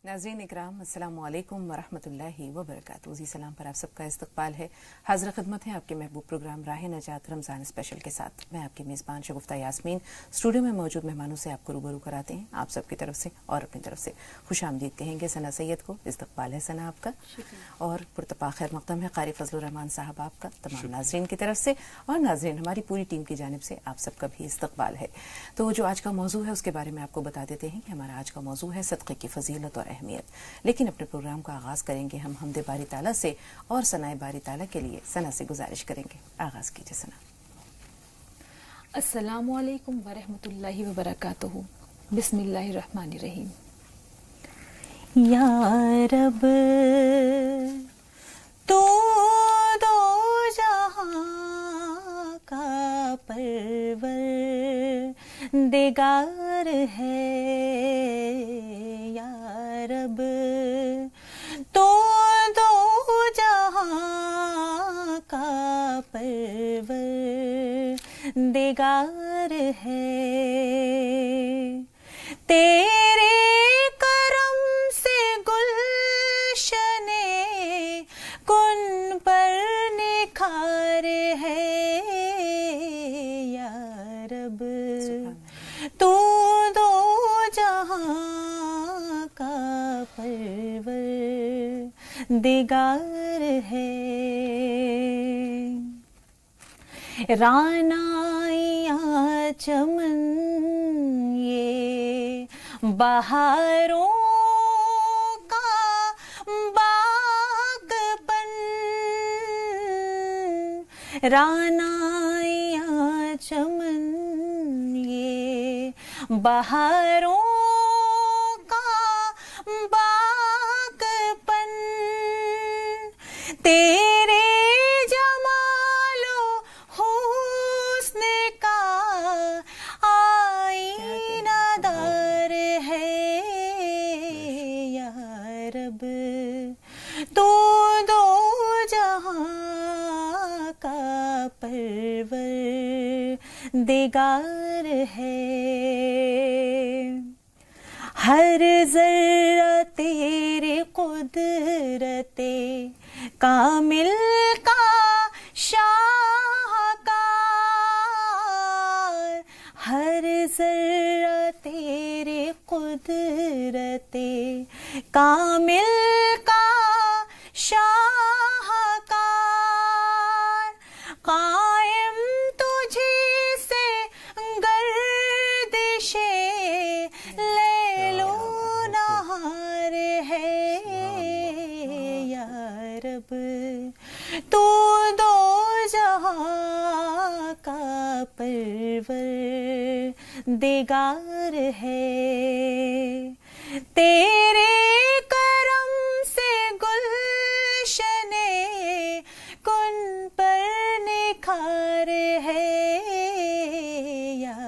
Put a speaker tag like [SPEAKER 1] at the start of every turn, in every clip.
[SPEAKER 1] नाज़रीन इकराम अस्सलामु अलैकुम वरहमतुल्लाहि वबरकातुहू। जी सलाम पर आप सबका इस्तकबाल है। हाज़िर खिदमत है आपके महबूब प्रोग्राम राह नजात रमज़ान स्पेशल के साथ। मैं आपकी मेज़बान शगुफ्ता यास्मीन स्टूडियो में मौजूद मेहमानों से आपको रूबरू कराते हैं। आप सबकी तरफ से और अपनी तरफ से खुश आमदीद कहेंगे। सना सैयद को इस्तकबाल है सना आपका, और पुरतपा खैर मक़दम है क़ारी फ़ज़लुर रहमान साहब आपका तमाम नाज़रीन की तरफ से, और नाज़रीन हमारी पूरी टीम की जानिब से आप सबका भी इस्तकबाल है। तो जो आज का मौजू है उसके बारे में आपको बता देते हैं कि हमारा आज का मौजू है सदक़े की फ़ज़ीलत और अहमियत। लेकिन अपने प्रोग्राम का आगाज करेंगे हम हमदे बारी ताला से, और सनाए बारी ताला के लिए सना से गुजारिश करेंगे। आगाज कीजिए सना।
[SPEAKER 2] अस्सलामु अलैकुम वरहमतुल्लाहि वबरकातुहू। बिस्मिल्लाहिर्रहमानिर्रहीम। या रब तो दो जहां का परवरदिगार है, या रब तो दो जहां का परवरदिगार है। तेरे करम से गुलशने कुन पर निखार है, या रब तू दो जहां का परवरदिगार है। रानाया चमन ये बहारों का बागपन, रानाया चमन ये बहारों का बागपन, तेरे जमालो हुस्न का आईनादार है, या रब तू दो जहां का परवरदिगार है। हर ज़र्रा तेरे कुदरते कामिल का शाहकार, हर ज़र्रा तेरे कुदरते कामिल का शाहकार, कायम तुझी से गर्दिशे लैलो नहार है, या रब तू दो जहां का परवरदिगार है। तेरे करम से गुलशने कुन पर निखार है, या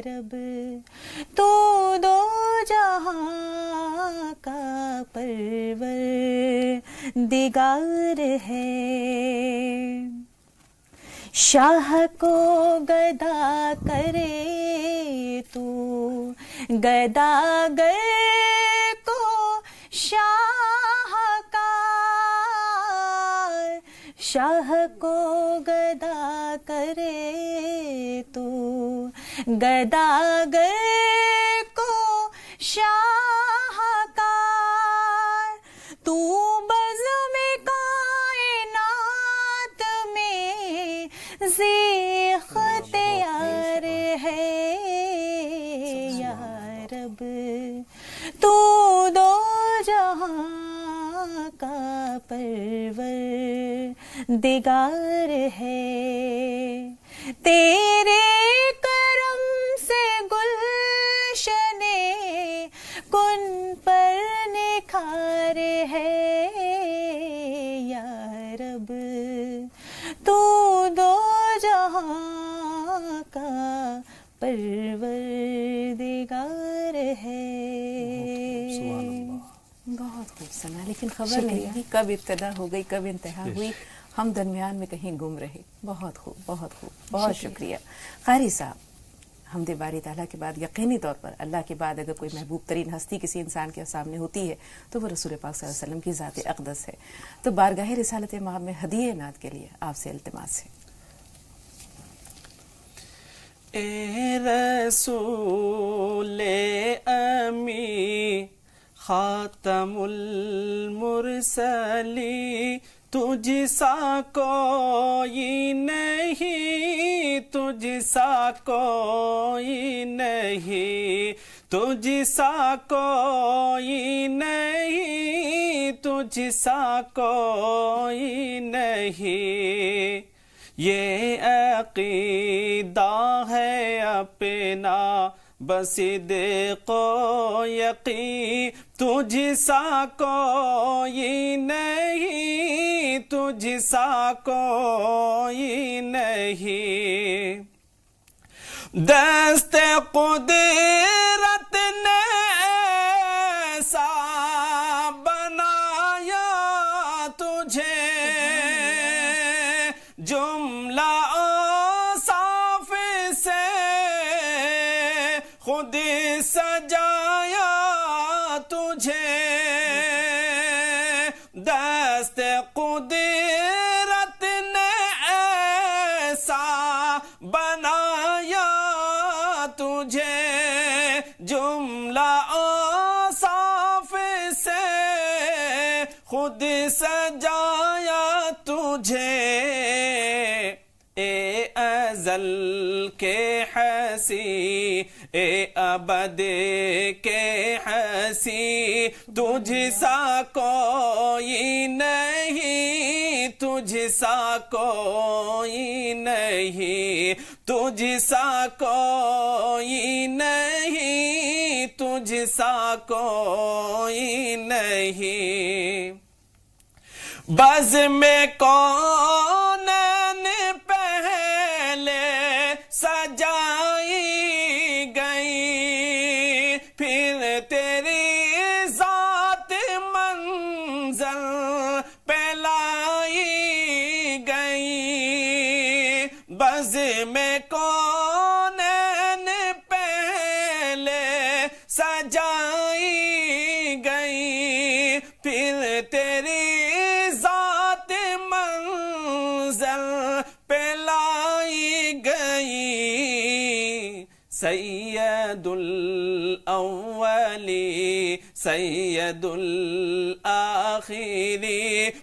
[SPEAKER 2] रब तू दो जहां का परवरदिगार है। शाह को गदा करे तू गदागर को शाहकार, शाह को गदा करे तू गदागर को शाहकार, तू बज़्म कायनात में ज़े-इख़्तियार है, या रब तू दो जहां का परवरदिगार है। तेरे करम से गुलशने कुन पर निखार है, या रब तू दो जहां का परवरदिगार है।
[SPEAKER 1] बहुत खूब सना, लेकिन खबर नहीं कब इब्तिदा हो गई कब इंतहा हुई, हम दरमियान में कहीं गुम रहे। बहुत खूब, बहुत खूब, बहुत शुक्रिया। क़ारी साहब, حمد باری تعالیٰ کے بعد یقینی طور پر اللہ کے بعد اگر کوئی محبوب ترین ہستی کسی انسان کے سامنے ہوتی ہے تو وہ رسول پاک صلی اللہ علیہ وسلم کی ذات اقدس ہے. تو بارگاہ رسالت مآب میں ہدیہ نعت کے لیے آپ سے التماس ہے.
[SPEAKER 3] اے رسول امی خاتم المرسلی تجھ سا کوئی نہیں، تجھ سا کوئی نہیں، تجھ سا کوئی نہیں، تجھ سا کوئی نہیں. یہ عقیدہ ہے اپنا بصدق و یقین، تجھ سا کوئی نہیں، تجھ سا کوئی نہیں. دست قدرت نے ایسا بنایا تجھے، جملہ اوصاف سے خود سجایا تجھے. دست قدرت نے ایسا بنایا تجھے، جملہ اوصاف سے خود سجایا تجھے. اے ازل کے ہنسی، اے ابد کے ہنسی، تجھ سا کوئی نہیں، تجھ سا کوئی نہیں، تجھ سا کوئی نہیں، تجھ سا کوئی نہیں. بز میں کونین پہلے سجائی گئی، پھر تیری ذات منزل پہ لائی گئی. بز میں کونین پہلے سجائی گئی، پھر تیری ذات منزل پہ لائی گئی. سید الاولی سید الاخری،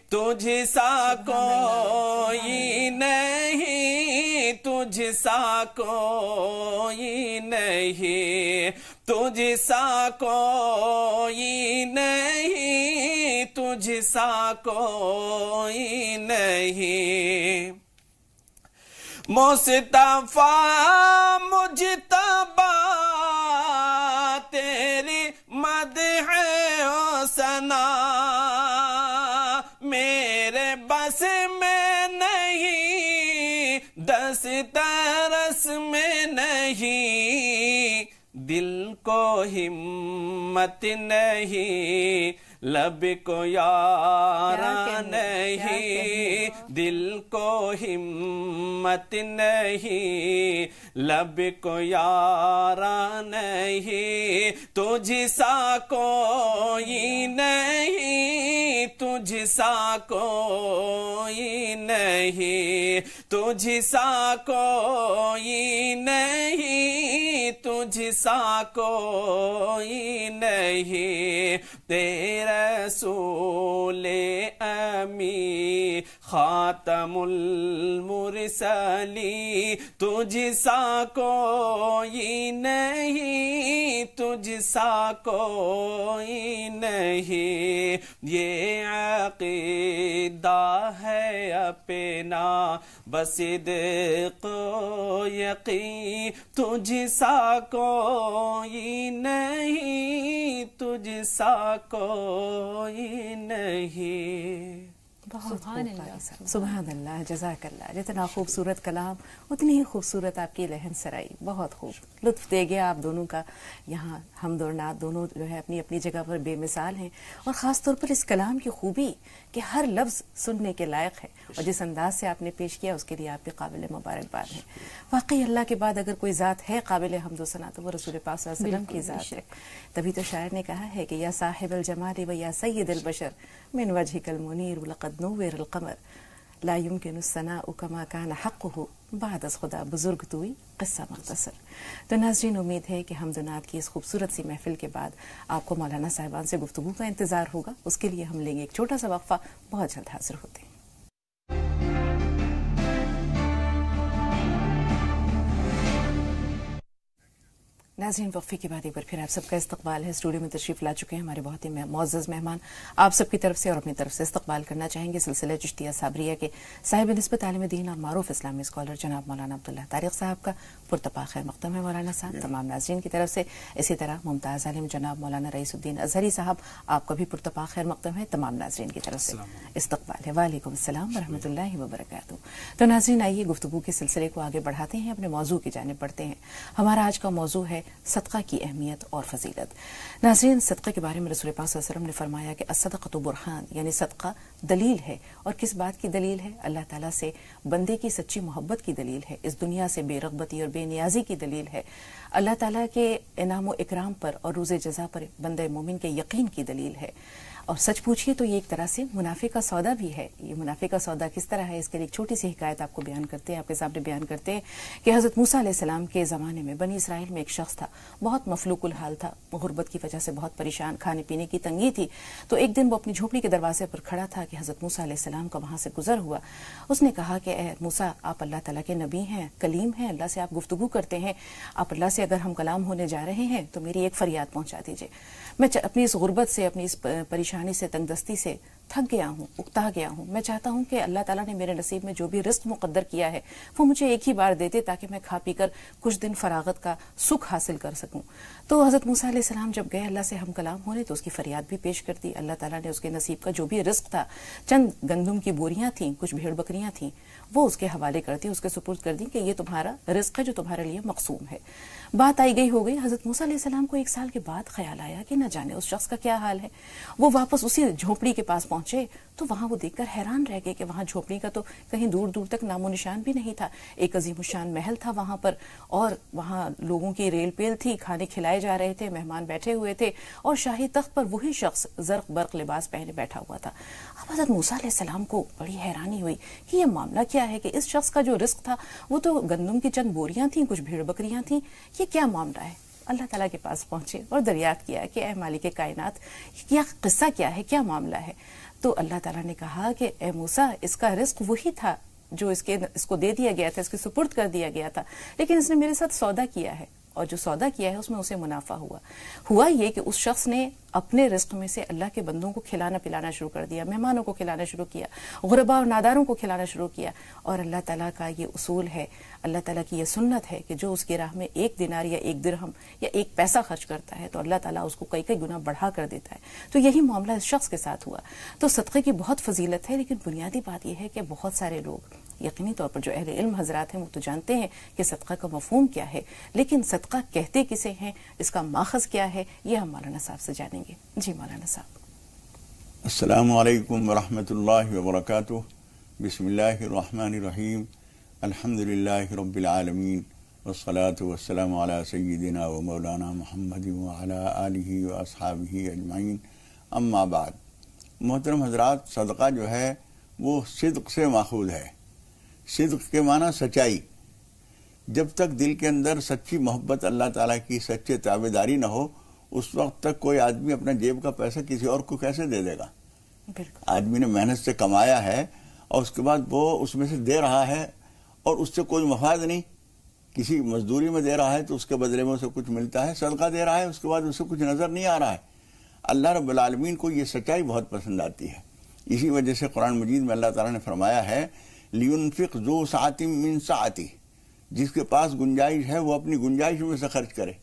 [SPEAKER 3] تجھ سا کوئی نہیں، تجھ سا کوئی نہیں، تجھ سا کوئی نہیں، تجھ سا کوئی نہیں. مصطفیٰ مجتبی تیری مدح و ثنا میرے بس میں نہیں، دسترس میں نہیں. دل کو ہمت نہیں، لب کو یارا نہیں، دل کو ہمت نہیں، لب کو یارا نہیں. تجھ سا کوئی نہیں، تجھ سا کوئی نہیں، تجھ سا کوئی نہیں، تجھ سا کوئی نہیں. تیرے رسول امی خاتم المرسلی، تجھ سا کوئی نہیں، تجھ سا کوئی نہیں. یہ عقیدہ ہے اپنا بصدق و یقین، تجھ سا کوئی نہیں، تجھ سا کوئی نہیں.
[SPEAKER 1] सुबहान अल्लाह, जज़ाक अल्लाह। जितना खूबसूरत कलाम उतनी ही खूबसूरत आपकी लहन सराई, बहुत खूब। लुत्फ दे गया आप दोनों का। यहाँ हमद और नात दोनों जो है अपनी अपनी जगह पर बेमिसाल हैं, और ख़ास तौर पर इस कलाम की खूबी कि हर लफ्ज़ सुनने के लायक है, और जिस अंदाज से आपने पेश किया उसके लिए आप भी काबिल मुबारकबाद हैं। वाकई अल्लाह के बाद अगर कोई ज़ात है काबिल हम्द व सना तो वो रसूल पाक सल्लल्लाहु अलैहि वसल्लम की ज़ात है। तभी तो शायर ने कहा है कि या साहिबल जमाल व या सय्यदल बशर मिन वजहिकल मुनीर लक़द नव्वरल क़मर ला युमकिनु सनाउ कमा कान हक़्क़ुहु बाद अज़ खुदा बुजुर्ग तुई क़िस्सा मुख्तसर। तो नाज़रीन, उम्मीद है कि हमद व नात की इस खूबसूरत सी महफिल के बाद आपको मौलाना साहिबान से गुफ्तगू का इंतज़ार होगा। उसके लिए हम लेंगे एक छोटा सा वक्फा, बहुत जल्द हाजिर होते हैं। नाज़रीन, वक्फे के बाद एक बार फिर आप सबका इस्तकबाल है। स्टूडियो में तशरीफ़ ला चुके हैं हमारे बहुत ही मुअज़्ज़ज़ मेहमान। आप सबकी तरफ से और अपनी तरफ से इस्तकबाल करना चाहेंगे सिलसिला चिश्तिया साबरिया के साहिब निस्बत आलिम दीन और मारूफ इस्लामी स्कॉलर जनाब मौलाना अब्दुल्ला तारिक साहब का पुरतपा खैर मक़दम है मौलाना साहब तमाम नाज़रीन की तरफ से। इसी तरह मुमताज़ आलिम जनाब मौलाना रईसुद्दीन अज़हरी साहब, आपका भी पुरतपा खैर मक़दम है तमाम नाज़रीन की तरफ से इस्तकबाल है। वालेकुम अस्सलाम व रहमतुल्लाहि व बरकातुहू। तो नाज़रीन, आइए गुफ्तगू के सिलसिले को आगे बढ़ाते हैं, अपने मौजू की जानिब बढ़ते हैं। हमारा आज का मौजू है सदका की अहमियत और फजीलत। नाज़रीन, सदक़े के बारे में रसूल पाक सल्लल्लाहु अलैहि वसल्लम ने फरमाया कि अस्सदक़तु बुरहान, यानी सदका दलील है। और किस बात की दलील है? अल्लाह ताला से बंदे की सच्ची मोहब्बत की दलील है, इस दुनिया से बेरग़बती और बेनियाजी की दलील है, अल्लाह ताला के इनाम व इकराम पर और रोज़े जज़ा पर बंदे मोमिन के यकीन की दलील है। और सच पूछिए तो ये एक तरह से मुनाफे का सौदा भी है। ये मुनाफे का सौदा किस तरह है, इसके लिए एक छोटी सी हिकायत आपको बयान करते हैं, आपके सामने बयान करते हैं कि हज़रत मूसा अलैहिस्सलाम के ज़माने में बनी इसराइल में एक शख्स था, बहुत मफलूकुल हाल था, गुर्बत की वजह से बहुत परेशान, खाने पीने की तंगी थी। तो एक दिन वो अपनी झोपड़ी के दरवाजे पर खड़ा था कि हज़रत मूसा अलैहिस्सलाम का वहाँ से गुजर हुआ। उसने कहा कि ए मूसा, आप अल्लाह ताला के नबी हैं, कलीम हैं, अल्लाह से आप गुफ्तगू करते हैं, आप अल्लाह से अगर हम कलाम होने जा रहे हैं तो मेरी एक फरियाद पहुँचा दीजिए। मैं अपनी इस गुर्बत से, अपनी इस परेशानी से, तंगदस्ती से थक गया हूँ, उकता गया हूँ। मैं चाहता हूँ कि अल्लाह ताला ने मेरे नसीब में जो भी रिस्क मुक़द्दर किया है वो मुझे एक ही बार दे दे, ताकि मैं खा पी कर कुछ दिन फरागत का सुख हासिल कर सकूँ। तो हज़रत मूसा अलैहिस्सलाम जब गए अल्लाह से हम कलाम होने, तो उसकी फरियाद भी पेश कर दी। अल्लाह ताला ने उसके नसीब का जो भी रिस्क था, चंद गंदम की बोरियाँ थीं, कुछ भेड़ बकरियाँ थीं, वो उसके हवाले कर दी, उसके सुपुर्द कर दी कि ये तुम्हारा रिस्क है जो तुम्हारे लिए मक़सूम है। बात आई गई हो गई। हज़रत मूसा अलैहिस्सलाम को एक साल के बाद ख्याल आया कि न जाने उस शख्स का क्या हाल है। वो वापस उसी झोपड़ी के पास पहुंचे तो वहां वो देखकर हैरान रह गए कि वहां झोपड़ी का तो कहीं दूर दूर तक नामो निशान भी नहीं था। एक अजीमुशान महल था वहां पर, और वहां लोगों की रेल पेल थी, खाने खिलाए जा रहे थे, मेहमान बैठे हुए थे, और शाही तख्त पर वही शख्स जर्क बर्क लिबास पहने बैठा हुआ था। अब हज़रत मूसा अलैहिस्सलाम को बड़ी हैरानी हुई कि यह मामला क्या है कि इस शख्स का जो रिस्क था वो तो गंदम की चंद बोरियां थीं, कुछ भेड़ बकरियां थीं, ये क्या मामला है। अल्लाह ताला के पास पहुंचे और दरियाफ्त किया कि ए मालिक कायनात, क्या किस्सा क्या है, क्या मामला है। तो अल्लाह ताला ने कहा कि ए मूसा, इसका रिस्क वही था जो इसको दे दिया गया था, इसके सुपुर्द कर दिया गया था, लेकिन इसने मेरे साथ सौदा किया है, और जो सौदा किया है उसमें उसे मुनाफा हुआ ये कि उस शख्स ने अपने रिस्क में से अल्लाह के बंदों को खिलाना पिलाना शुरू कर दिया, मेहमानों को खिलाना शुरू किया, गुरबा और नादारों को खिलाना शुरू किया। और अल्लाह ताला का ये उसूल है, अल्लाह ताला की ये सुन्नत है कि जो उसकी राह में एक दिनार या एक दिरहम या एक पैसा खर्च करता है तो अल्लाह ताला उसको कई कई गुना बढ़ा कर देता है। तो यही मामला इस शख्स के साथ हुआ। तो सदक़े की बहुत फजीलत है, लेकिन बुनियादी बात यह है कि बहुत सारे लोग, यकीनी तौर पर जो अहले इल्म हजरात हैं, वो तो जानते हैं कि सदका का मफहूम क्या है, लेकिन सदका कहते किसे हैं, इसका माखज़ क्या है, ये हम मौलाना साहब से जानेंगे। जी मौलाना साहब।
[SPEAKER 4] अस्सलामु अलैकुम वरहमतुल्लाहि वबरकातुहू। बिस्मिल्लाहिर रहमानिर रहीम। अल्हम्दुलिल्लाहि रब्बिल आलमीन वस्सलातु वस्सलामु अला सय्यिदिना व मौलाना मुहम्मदिन व अला आलिहि व अस्हाबिहि अजमाइन। अम्मा बाद। मोहतरम हजरात, सदका जो है वो सिद्क़ से माखूज़ है। सिद्क़ के माना सच्चाई। जब तक दिल के अंदर सच्ची मोहब्बत अल्लाह ताला की, सच्चे ताबेदारी न हो, उस वक्त तक कोई आदमी अपना जेब का पैसा किसी और को कैसे दे देगा। आदमी ने मेहनत से कमाया है और उसके बाद वो उसमें से दे रहा है और उससे कोई मफाद नहीं। किसी मजदूरी में दे रहा है तो उसके बदले में उसे कुछ मिलता है, सदका दे रहा है उसके बाद उसे कुछ नजर नहीं आ रहा है। अल्लाह रब्बुल आलमीन को ये सच्चाई बहुत पसंद आती है। इसी वजह से कुरान मजीद में अल्लाह ताला ने फरमाया है, लियुनफिक ज़ू सातिम मिन साअती, जिसके पास गुंजाइश है वो अपनी गुंजाइश में से खर्च करे।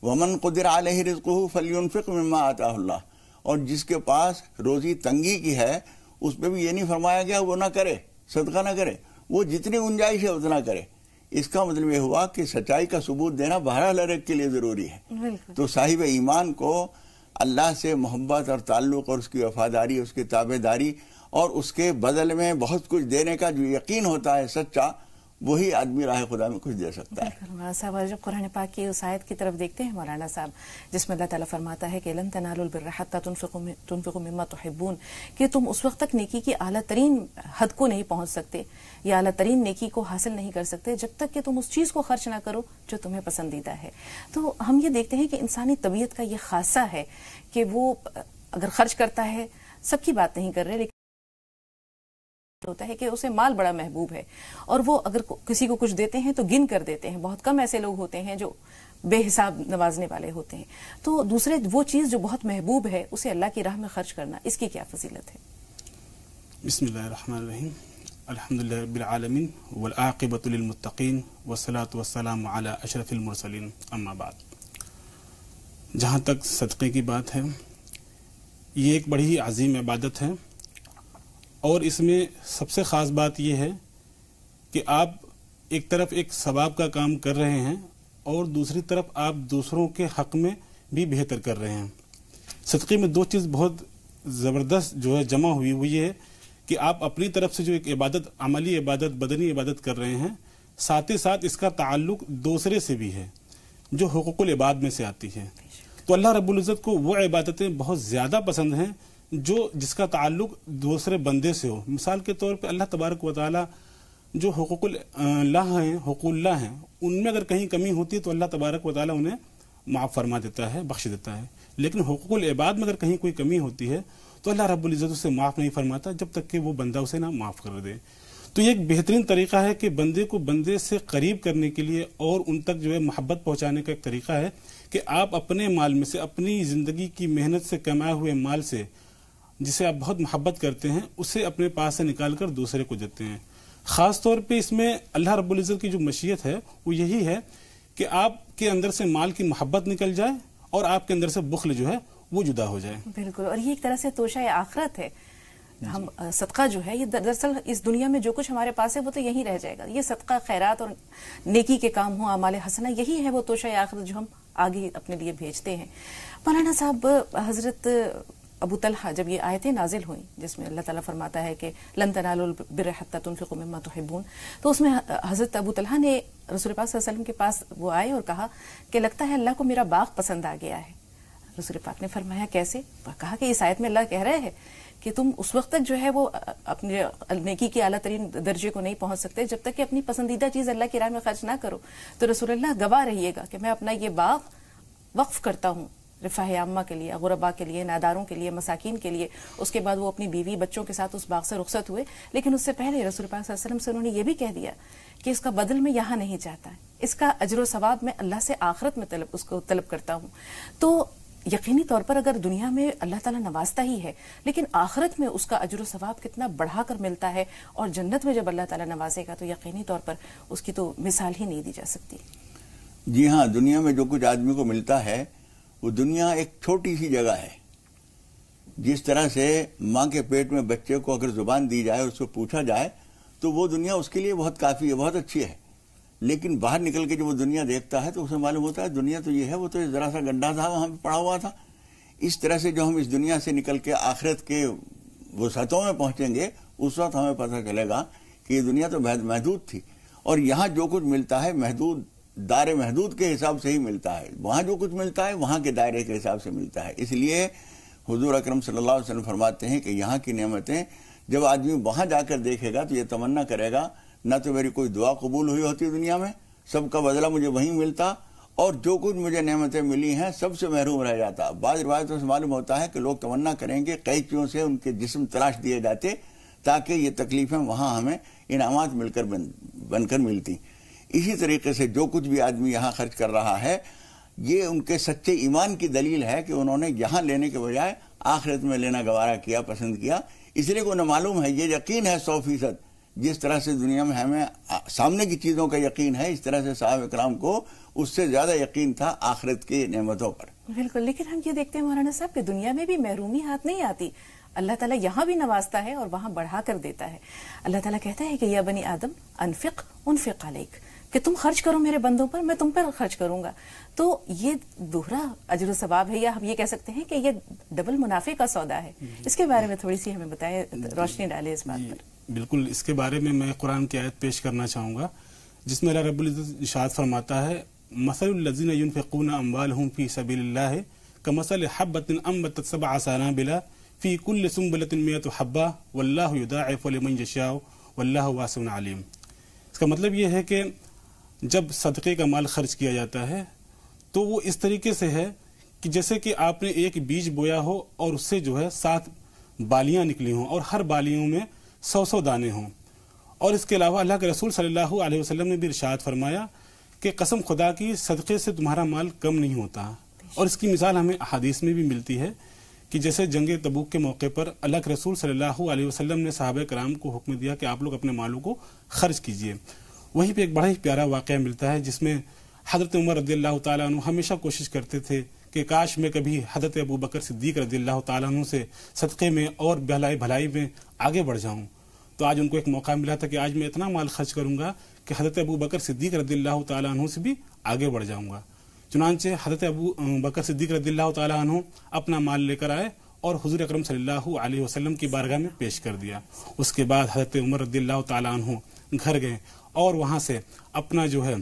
[SPEAKER 4] वमन क़ुदिर अलैहि रिज़्क़ुहु फलयुनफिक मिम्मा आताहुल्लाह, और जिसके पास रोजी तंगी की है اس پہ بھی یہ نہیں فرمایا گیا وہ نہ کرے، صدقہ نہ کرے، وہ جتنی گنجائش ہے اتنا کرے۔ اس کا مطلب یہ ہوا کہ سچائی کا ثبوت دینا بہرحال ہر ایک کے لیے ضروری ہے۔ تو صاحب ایمان کو اللہ سے محبت اور تعلق اور اس کی وفاداری، اس کی تابع داری اور اس کے بدل میں بہت کچھ دینے کا جو یقین ہوتا ہے سچا، وہی آدمی راہ خدا میں کچھ دے سکتا ہے۔
[SPEAKER 1] مولانا صاحب، جب قرآن پاک کی اس آیت کی طرف دیکھتے ہیں مولانا صاحب، جس میں اللہ تعالیٰ فرماتا ہے کہ لن تنالوا البر حتى تنفقوا مما تحبون، کہ تم اس وقت تک نیکی کی اعلیٰ ترین حد کو نہیں پہنچ سکتے یا اعلیٰ ترین نیکی کو حاصل نہیں کر سکتے جب تک کہ تم اس چیز کو خرچ نہ کرو جو تمہیں پسندیدہ ہے۔ تو ہم یہ دیکھتے ہیں کہ انسانی طبیعت کا یہ خاصہ ہے کہ وہ اگر خرچ کرتا ہے، سب کی بات نہیں کر رہے، لیکن ہوتا ہے کہ اسے مال بڑا محبوب ہے، اور وہ اگر کسی کو کچھ دیتے ہیں تو گن کر دیتے ہیں۔ بہت کم ایسے لوگ ہوتے ہیں جو بے حساب نوازنے والے ہوتے ہیں۔ تو دوسرے وہ چیز جو بہت محبوب ہے اسے اللہ کی راہ میں خرچ کرنا، اس کی کیا فضیلت ہے؟
[SPEAKER 5] بسم اللہ الرحمن الرحیم، الحمدللہ رب العالمین والعاقبۃ للمتقین والصلاۃ والسلام علی اشرف المرسلین، اما بعد۔ جہاں تک صدقے کی بات ہے، یہ ایک بڑی ہی عظیم عبادت ہے، اور اس میں سب سے خاص بات یہ ہے کہ آپ ایک طرف ایک ثواب کا کام کر رہے ہیں اور دوسری طرف آپ دوسروں کے حق میں بھی بہتر کر رہے ہیں۔ صدقے میں دو چیز بہت زبردست جو ہے جمع ہوئی، وہ یہ ہے کہ آپ اپنی طرف سے جو ایک عبادت، عملی عبادت، بدنی عبادت کر رہے ہیں، ساتھ ہی ساتھ اس کا تعلق دوسرے سے بھی ہے جو حقوق العباد میں سے آتی ہے۔ تو اللہ رب العزت کو وہ عبادتیں بہت زیادہ پسند ہیں جس کا تعلق دوسرے بندے سے ہو۔ مثال کے طور پہ اللہ تبارک و تعالی جو حقوق اللہ ہیں، ان میں اگر کہیں کمی ہوتی ہے تو اللہ تبارک و تعالی انہیں معاف فرما دیتا ہے، بخش دیتا ہے۔ لیکن حقوق العباد میں اگر کہیں کوئی کمی ہوتی ہے تو اللہ رب العزت اسے معاف نہیں فرماتا جب تک کہ وہ بندہ اسے نہ معاف کر دے۔ تو یہ ایک بہترین طریقہ ہے کہ بندے کو بندے سے قریب کرنے کے لیے اور ان تک جو ہے محبت پہنچانے کا ایک طریقہ ہے کہ آپ اپنے مال میں سے، اپنی زندگی کی محنت سے کمائے ہوئے مال سے، جسے آپ بہت محبت کرتے ہیں، اسے اپنے پاس سے نکال کر دوسرے کو دیتے ہیں۔ خاص طور پہ اس میں اللہ رب العزت کی جو مشیت ہے وہ یہی ہے کہ آپ کے اندر سے مال کی محبت نکل جائے اور آپ کے اندر سے بخل جو ہے وہ جدا ہو جائے۔
[SPEAKER 1] بالکل، اور یہ ایک طرح سے توشہ آخرت ہے۔ ہم صدقہ جو ہے یہ دراصل اس دنیا میں جو کچھ ہمارے پاس ہے وہ تو یہیں رہ جائے گا۔ یہ صدقہ، خیرات اور نیکی کے کام ہوں، اعمال حسنہ، یہی ہے وہ توشہ آخرت جو ہم آگے اپنے لیے بھیجتے ہیں۔ مولانا صاحب، حضرت ابو طلحہ جب یہ آیتیں نازل ہوئیں جس میں اللہ تعالیٰ فرماتا ہے کہ لن تنالوا البر حتى تنفقوا مما تحبون، تو اس میں حضرت ابو طلحہ نے رسول پاک صلی اللہ علیہ وسلم کے پاس وہ آئے اور کہا کہ لگتا ہے اللہ کو میرا باغ پسند آ گیا ہے۔ رسول پاک نے فرمایا کیسے؟ کہا کہ اس آیت میں اللہ کہہ رہے ہیں کہ تم اس وقت تک جو ہے وہ اپنے نیکی کے اعلیٰ ترین درجے کو نہیں پہنچ سکتے جب تک کہ اپنی پسندیدہ چیز اللہ کی راہ میں خرچ نہ کرو۔ تو رسول اللہ گواہ رہیے گا کہ میں اپنا یہ باغ وقف کرتا ہوں رفاہ عامہ کے لیے، غرباء کے لیے، ناداروں کے لیے، مساکین کے لیے۔ اس کے بعد وہ اپنی بیوی بچوں کے ساتھ اس باغ سے رخصت ہوئے، لیکن اس سے پہلے رسول پاک صلی اللہ علیہ وسلم سے انہوں نے یہ بھی کہہ دیا کہ اس کا بدل میں یہاں نہیں چاہتا ہے، اس کا اجر و ثواب میں اللہ سے آخرت میں اس کو طلب کرتا ہوں۔ تو یقینی طور پر اگر دنیا میں اللہ تعالیٰ نوازتا ہی ہے، لیکن آخرت میں اس کا اجر و ثواب کتنا بڑھا کر ملتا ہے، اور جنت میں جب اللہ تعالیٰ نوازے گا تو یقینی طور پر اس کی تو مثال ہی نہیں دی جا سکتی۔
[SPEAKER 4] جی ہاں، دنیا میں جو کچھ آدمی کو ملتا ہے وہ دنیا ایک چھوٹی سی جگہ ہے۔ جس طرح سے ماں کے پیٹ میں بچے کو اگر زبان دی جائے اور اس کو پوچھا جائے تو وہ دنیا اس کے لیے بہت کافی ہے، بہت اچھی ہے، لیکن باہر نکل کے جب وہ دنیا دیکھتا ہے تو اسے معلوم ہوتا ہے دنیا تو یہ ہے، وہ تو ذرا سا گڈھا تھا وہاں پہ پڑا ہوا تھا۔ اس طرح سے جو ہم اس دنیا سے نکل کے آخرت کے وسعتوں میں پہنچیں گے اس وقت ہمیں پتہ چلے گا کہ یہ دنیا تو محدود تھی، اور یہاں جو کچھ ملتا ہے محدود دائر محدود کے حساب سے ہی ملتا ہے، وہاں جو کچھ ملتا ہے وہاں کے دائرے کے حساب سے ملتا ہے۔ اس لیے حضور اکرم صلی اللہ علیہ وسلم فرماتے ہیں کہ یہاں کی نعمتیں جب آدمی وہاں جا کر دیکھے گا تو یہ تمنا کرے گا نہ تو میری کوئی دعا قبول ہوئی ہوتی دنیا میں، سب کا بدلہ مجھے وہیں ملتا، اور جو کچھ مجھے نعمتیں ملی ہیں سب سے محروم رہ جاتا۔ بعض روایتوں سے معلوم ہوتا ہے کہ لوگ تمنا کریں گے قینچیوں سے ان کے جسم تراش دیے جاتے تاکہ یہ تکلیفیں وہاں ہمیں انعامات مل کر بن کر ملتی۔ اسی طریقے سے جو کچھ بھی آدمی یہاں خرچ کر رہا ہے یہ ان کے سچے ایمان کی دلیل ہے کہ انہوں نے یہاں لینے کے بجائے آخرت میں لینا گوارا کیا، پسند کیا، اس لیے کہ انہیں معلوم ہے، یہ یقین ہے 100%۔ جس طرح سے دنیا میں ہمیں سامنے کی چیزوں کا یقین ہے، اس طرح سے صحابہ کرام کو اس سے زیادہ یقین تھا آخرت کی نعمتوں پر۔
[SPEAKER 1] بالکل، لیکن ہم یہ دیکھتے ہیں مولانا صاحب کہ دنیا میں بھی محرومی ہاتھ نہیں آتی۔ اللہ تعالیٰ یہاں بھی نوازتا ہے اور وہاں بڑھا کر دیتا ہے. اللہ تعالیٰ کہتا ہے کہ یا بنی آدم انفق انفق علیک، کہ تم خرچ کرو میرے بندوں پر، میں تم پر خرچ کروں گا. تو یہ دوہرا اجر و ثواب ہے، یا ہم یہ کہہ سکتے ہیں کہ یہ ڈبل منافع کا سودا ہے. اس کے بارے میں تھوڑی سی ہمیں بتائیں، روشنی ڈالے اس بات پر.
[SPEAKER 5] بالکل، اس کے بارے میں قرآن کی آیت پیش کرنا چاہوں گا جس میں اللہ رب العزت ارشاد فرماتا ہے مثل الذین ينفقون اموالهم فی سبیل اللہ کمثل حبۃ انبتت سبع سنابل فی کل سنبلۃ مئۃ حبۃ واللہ یضاعف لمن یشاء واللہ واسع علیم. اس کا مطلب یہ ہے کہ جب صدقے کا مال خرچ کیا جاتا ہے تو وہ اس طریقے سے ہے کہ جیسے کہ آپ نے ایک بیج بویا ہو اور اس سے جو ہے 7 بالیاں نکلی ہوں اور ہر بالیوں میں 100 دانے ہوں. اور اس کے علاوہ اللہ کے رسول صلی اللہ علیہ وسلم نے بھی ارشاد فرمایا کہ قسم خدا کی صدقے سے تمہارا مال کم نہیں ہوتا. اور اس کی مثال ہمیں احادیث میں بھی ملتی ہے کہ جیسے جنگ تبوک کے موقع پر اللہ کے رسول صلی اللہ علیہ وسلم نے صحابہ کرام کو حکم دیا کہ آپ لوگ اپنے مالوں کو خرچ کیجئے. وہیں پہ ایک بڑا ہی پیارا واقعہ ملتا ہے جس میں حضرت عمر رضی اللہ تعالیٰ عنہ ہمیشہ کوشش کرتے تھے کہ کاش میں کبھی حضرت ابو بکر صدیق رضی اللہ تعالیٰ عنہ سے صدقے میں اور بھلائی میں آگے بڑھ جاؤں. تو آج ان کو ایک موقع ملا تھا کہ آج میں اتنا مال خرچ کروں گا کہ حضرت ابو بکر صدیق رضی اللہ تعالیٰ عنہ سے بھی آگے بڑھ جاؤں گا. چنانچہ حضرت ابو بکر صدیق رضی اللہ تعالیٰ عنہ اپنا مال لے کر آئے اور حضور اکرم صلی اللہ علیہ وسلم کی بارگاہ میں پیش کر دیا. اس کے بعد حضرت عمر رضی اللہ تعالیٰ عنہ گھر گئے اور وہاں سے اپنا جو ہے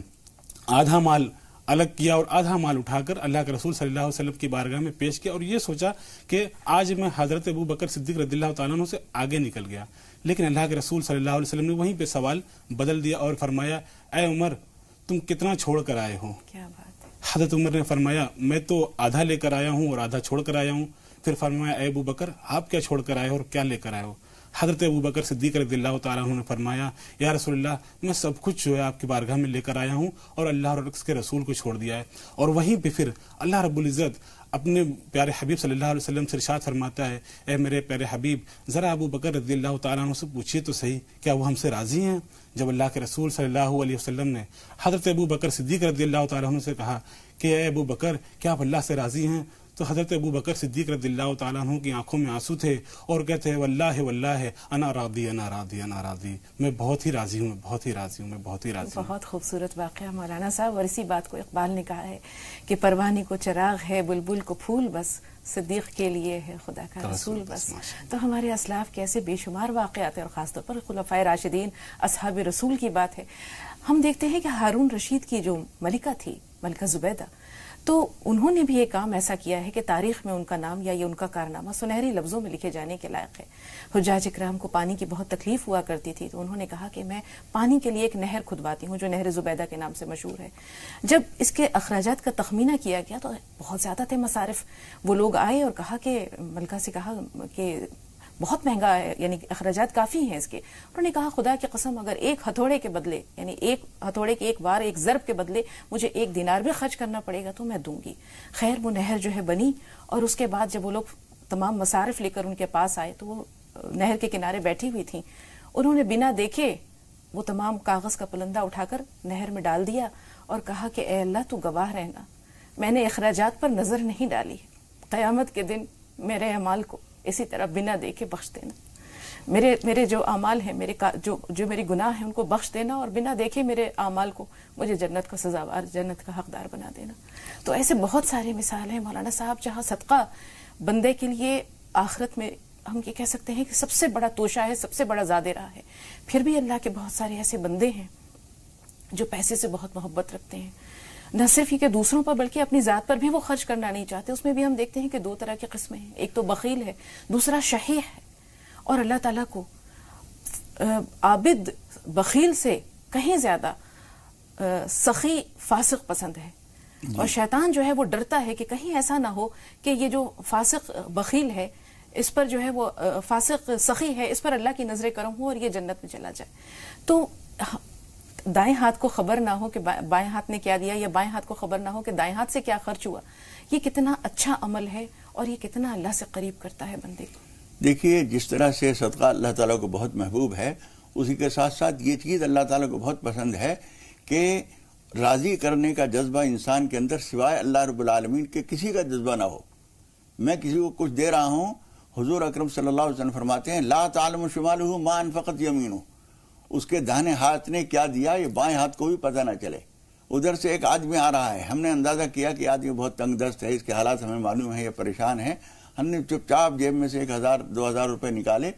[SPEAKER 5] آدھا مال الگ کیا اور آدھا مال اٹھا کر اللہ کے رسول صلی اللہ علیہ وسلم کی بارگاہ میں پیش کیا اور یہ سوچا کہ آج میں حضرت ابو بکر صدیق رضی اللہ تعالیٰ عنہ سے آگے نکل گیا. لیکن اللہ کے رسول صلی اللہ علیہ وسلم نے وہیں پہ سوال بدل دیا اور فرمایا اے عمر تم کتنا چھوڑ کر آئے ہو؟
[SPEAKER 1] کیا بات ہے.
[SPEAKER 5] حضرت عمر نے فرمایا میں تو آدھا لے کر آیا ہوں اور آدھا چھوڑ کر آیا ہوں. پھر فرمایا اے ابو بکر آپ کیا چھوڑ کر آئے ہو اور کیا لے کر آئے ہو؟ حضرت ابو بکر صدیق رضی اللہ تعالیٰ عنہ نے فرمایا یا رسول اللہ میں سب کچھ جو ہے آپ کی بارگاہ میں لے کر آیا ہوں اور اللہ اور اس کے رسول کو چھوڑ دیا ہے. اور وہیں پہ پھر اللہ رب العزت اپنے پیارے حبیب صلی اللہ علیہ وسلم سے ارشاد فرماتا ہے اے میرے پیارے حبیب ذرا ابو بکر رضی اللہ تعالیٰ عنہ سے پوچھیے تو صحیح کیا وہ ہم سے راضی ہیں؟ جب اللہ کے رسول صلی اللہ علیہ وسلم نے حضرت ابو بکر صدیق رضی اللہ تعالیٰ عنہ سے کہا کہ اے ابو بکر کیا آپ اللہ سے راضی ہیں؟ تو حضرت ابو بکر صدیق رضی اللہ تعالیٰ عنہ کی آنکھوں میں آنسو تھے اور کہتے ہیں واللہ واللہ انا راضی انا راضی انا راضی، میں بہت ہی راضی ہوں، میں بہت ہی راضی ہوں، میں بہت ہی راضی ہوں.
[SPEAKER 1] بہت خوبصورت واقعہ مولانا صاحب. اور اسی بات کو اقبال نے کہا ہے کہ پروانی کو چراغ ہے بلبل کو پھول بس صدیق کے لیے ہے خدا کا رسول بس. تو ہمارے اسلاف کے ایسے بے شمار واقعات ہیں اور خاص طور پر خلفائے راشدین اصحاب رسول کی بات ہے. ہم دیکھتے ہیں کہ ہارون رشید کی جو ملکہ تھی ملکہ زبیدہ، تو انہوں نے بھی ایک کام ایسا کیا ہے کہ تاریخ میں ان کا نام یا یہ ان کا کارنامہ سنہری لفظوں میں لکھے جانے کے لائق ہے. حجاج اکرام کو پانی کی بہت تکلیف ہوا کرتی تھی تو انہوں نے کہا کہ میں پانی کے لیے ایک نہر کھدواتی ہوں جو نہر زبیدہ کے نام سے مشہور ہے. جب اس کے اخراجات کا تخمینہ کیا گیا تو بہت زیادہ تھے مصارف. وہ لوگ آئے اور کہا کہ ملکہ سے کہا کہ بہت مہنگا ہے، یعنی اخراجات کافی ہیں اس کے. انہوں نے کہا خدا کی قسم اگر ایک ہتھوڑے کے بدلے یعنی ایک ہتھوڑے کے ایک بار ایک ضرب کے بدلے مجھے 1 دینار بھی خرچ کرنا پڑے گا تو میں دوں گی. خیر وہ نہر جو ہے بنی اور اس کے بعد جب وہ لوگ تمام مصارف لے کر ان کے پاس آئے تو وہ نہر کے کنارے بیٹھی ہوئی تھیں. انہوں نے بنا دیکھے وہ تمام کاغذ کا پلندہ اٹھا کر نہر میں ڈال دیا اور کہا کہ اے اللہ تو گواہ رہنا میں نے اخراجات پر نظر نہیں ڈالی، قیامت کے دن میرے اعمال کو اسی طرح بنا دیکھے بخش دینا. میرے جو اعمال ہیں جو میری گناہ ہیں ان کو بخش دینا اور بنا دیکھے میرے اعمال کو مجھے جنت کا سزاوار جنت کا حقدار بنا دینا. تو ایسے بہت سارے مثال ہیں مولانا صاحب جہاں صدقہ بندے کے لیے آخرت میں ہم یہ کہہ سکتے ہیں کہ سب سے بڑا توشہ ہے، سب سے بڑا زادِ راہ ہے. پھر بھی اللہ کے بہت سارے ایسے بندے ہیں جو پیسے سے بہت محبت رکھتے ہیں، نہ صرف یہ کہ دوسروں پر بلکہ اپنی ذات پر بھی وہ خرچ کرنا نہیں چاہتے. اس میں بھی ہم دیکھتے ہیں کہ 2 طرح کی قسمیں ہیں، ایک تو بخیل ہے، دوسرا شحیح ہے. اور اللہ تعالیٰ کو عابد بخیل سے کہیں زیادہ سخی فاسق پسند ہے. اور شیطان جو ہے وہ ڈرتا ہے کہ کہیں ایسا نہ ہو کہ یہ جو فاسق بخیل ہے اس پر جو ہے وہ فاسق سخی ہے اس پر اللہ کی نظر کرم ہو اور یہ جنت میں چلا جائے. تو دائیں ہاتھ کو خبر نہ ہو کہ بائیں ہاتھ نے کیا دیا یا بائیں ہاتھ کو خبر نہ ہو کہ دائیں ہاتھ سے کیا خرچ ہوا. یہ کتنا اچھا عمل ہے اور یہ کتنا اللہ سے قریب کرتا ہے بندے کو.
[SPEAKER 4] دیکھیے جس طرح سے صدقہ اللہ تعالیٰ کو بہت محبوب ہے اسی کے ساتھ ساتھ یہ چیز اللہ تعالیٰ کو بہت پسند ہے کہ راضی کرنے کا جذبہ انسان کے اندر سوائے اللہ رب العالمین کے کسی کا جذبہ نہ ہو. میں کسی کو کچھ دے رہا ہوں हुजूर अकरम सल्लल्लाहु अलैहि वसल्लम फरमाते हैं ला तालमु शिमालुहु मा अनफक़त यमीनु, उसके दाहिने हाथ ने क्या दिया ये बाएं हाथ को भी पता ना चले। उधर से एक आदमी आ रहा है, हमने अंदाज़ा किया कि आदमी बहुत तंग दस्त है, इसके हालात हमें मालूम है, ये परेशान है। हमने चुपचाप जेब में से 1000-2000 रुपये निकाले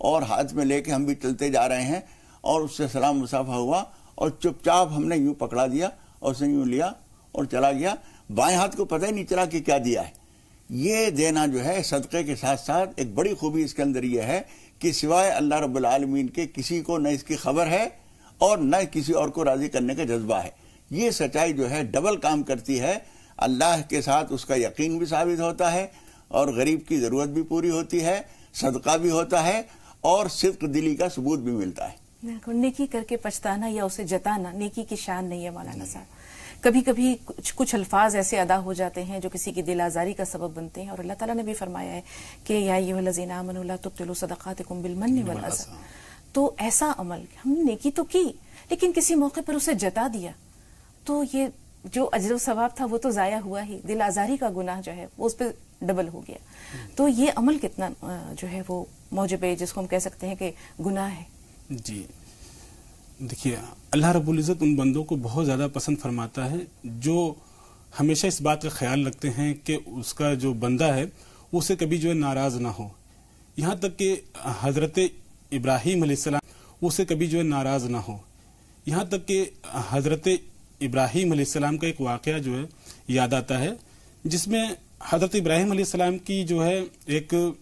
[SPEAKER 4] और हाथ में लेके हम भी चलते जा रहे हैं और उससे सलाम मुसाफा हुआ और चुपचाप हमने यूँ पकड़ा दिया और उसने यूँ लिया और चला गया। बाएं हाथ को पता ही नहीं चला कि क्या दिया है। ये देना जो है सदक़े के साथ साथ एक बड़ी खूबी इसके अंदर ये है कि सिवाय अल्लाह रब्बुल आलमीन के किसी को न इसकी खबर है और न किसी और को राज़ी करने का जज्बा है। ये सच्चाई जो है डबल काम करती है, अल्लाह के साथ उसका यकीन भी साबित होता है और गरीब की ज़रूरत भी पूरी होती है, सदका भी होता है और सिद्क दिली का सबूत भी मिलता है।
[SPEAKER 1] नेकी करके पछताना या उसे जताना नेकी की शान नहीं है मौलाना साहब। कभी कभी कुछ अल्फाज ऐसे अदा हो जाते हैं जो किसी की दिल आजारी का सबब बनते हैं और अल्लाह ताला ने भी फरमाया है कि या अय्युहल्लज़ीना आमनू ला तुब्तिलू सदक़ातिकुम बिल-मन्नि वल-अज़ा। तो ऐसा अमल हमने नेकी तो की लेकिन किसी मौके पर उसे जता दिया तो ये जो अजर व सवाब था वो तो जाया हुआ ही, दिल आजारी का गुनाह जो है वो उस पर डबल हो गया। तो ये अमल कितना जो है वो मौजब है, जिसको हम कह सकते हैं कि गुनाह है।
[SPEAKER 5] जी देखिए, अल्लाह रब्बुल इज़्ज़त उन बंदों को बहुत ज़्यादा पसंद फरमाता है जो हमेशा इस बात का ख्याल रखते हैं कि उसका जो बंदा है उसे कभी जो है नाराज़ ना हो। यहाँ तक कि हज़रत इब्राहीम अलैहिस्सलाम उसे कभी जो है नाराज़ ना हो। यहाँ तक कि हज़रत इब्राहीम अलैहिस्सलाम का एक वाक़या जो है याद आता है, जिसमें हज़रत इब्राहीम अलैहिस्सलाम की जो है एक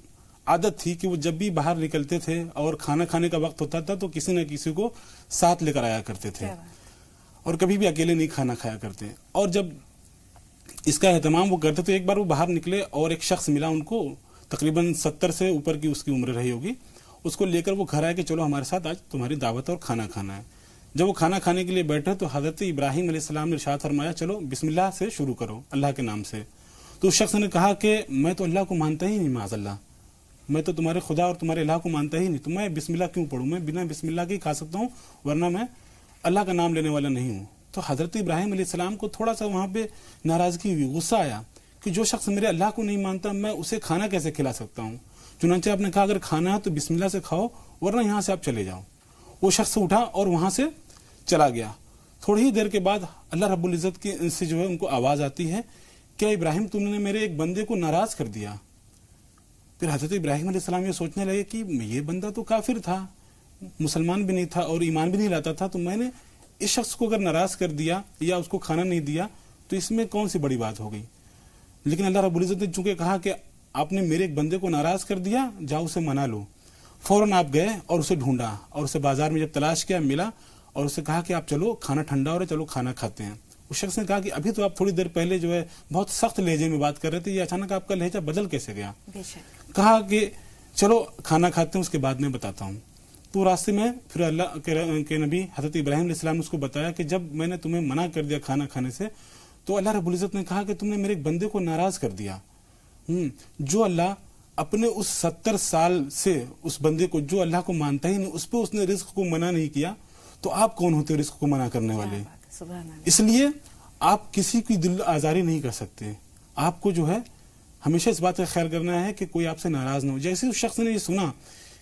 [SPEAKER 5] आदत थी कि वो जब भी बाहर निकलते थे और खाना खाने का वक्त होता था तो किसी न किसी को साथ लेकर आया करते थे और कभी भी अकेले नहीं खाना खाया करते। और जब इसका एहतमाम वो करते तो एक बार वो बाहर निकले और एक शख्स मिला उनको, तकरीबन 70 से ऊपर की उसकी उम्र रही होगी। उसको लेकर वो घर आए कि चलो हमारे साथ आज तुम्हारी दावत और खाना खाना है। जब वो खाना खाने के लिए बैठे तो हज़रत इब्राहीम अलैहिस्सलाम ने इरशाद फरमाया चलो बिस्मिल्लाह से शुरू करो, अल्लाह के नाम से। तो उस शख्स ने कहा कि मैं तो अल्लाह को मानता ही नहीं, माज़अल्लाह, मैं तो तुम्हारे खुदा और तुम्हारे अल्लाह को मानता ही नहीं, तो मैं बिस्मिल्लाह क्यों पढ़ूं? मैं बिना बिस्मिल्लाह के खा सकता हूँ वरना मैं अल्लाह का नाम लेने वाला नहीं हूँ। तो हज़रत इब्राहीम अलैहिस्सलाम को थोड़ा सा वहाँ पे नाराज़गी हुई, गुस्सा आया कि जो शख्स मेरे अल्लाह को नहीं मानता मैं उसे खाना कैसे खिला सकता हूँ। चुनांचे आपने कहा अगर खाना है तो बिस्मिल्लाह से खाओ वरना यहाँ से आप चले जाओ। वो शख्स उठा और वहाँ से चला गया। थोड़ी ही देर के बाद अल्लाह रब्बुल इज़्ज़त की से जो है उनको आवाज़ आती है, क्या इब्राहिम तुमने मेरे एक बंदे को नाराज़ कर दिया? फिर हज़रत इब्राहीम अलैहिस्सलाम ये सोचने लगे कि ये बंदा तो काफिर था, मुसलमान भी नहीं था और ईमान भी नहीं लाता था, तो मैंने इस शख्स को अगर नाराज़ कर दिया या उसको खाना नहीं दिया तो इसमें कौन सी बड़ी बात हो गई। लेकिन अल्लाह रब्बुल इज़्ज़त ने चूंकि कहा कि आपने मेरे एक बंदे को नाराज़ कर दिया, जाओ उसे मना लो। फौरन आप गए और उसे ढूंढा और उसे बाजार में जब तलाश किया मिला और उसे कहा कि आप चलो खाना ठंडा हो रहा है, चलो खाना खाते हैं। उस शख्स ने कहा कि अभी तो आप थोड़ी देर पहले जो है बहुत सख्त लहजे में बात कर रहे थे, ये अचानक आपका लहजा बदल कैसे गया? कहा कि चलो खाना खाते हैं उसके बाद में बताता हूँ। तो रास्ते में फिर अल्लाह के नबी हज़रत इब्राहीम अलैहिस्सलाम ने उसको बताया कि जब मैंने तुम्हें मना कर दिया खाना खाने से तो अल्लाह रब्बुल इज़्ज़त ने कहा कि तुमने मेरे एक बंदे को नाराज कर दिया। जो अल्लाह अपने उस 70 साल से उस बंदे को जो अल्लाह को मानता ही नहीं उस पर उसने रिस्क को मना नहीं किया, तो आप कौन होते रिस्क को मना करने वाले? इसलिए आप किसी की दिल आजारी नहीं कर सकते। आपको जो है हमेशा इस बात का ख्याल करना है कि कोई आपसे नाराज ना हो। जैसे उस शख्स ने ये सुना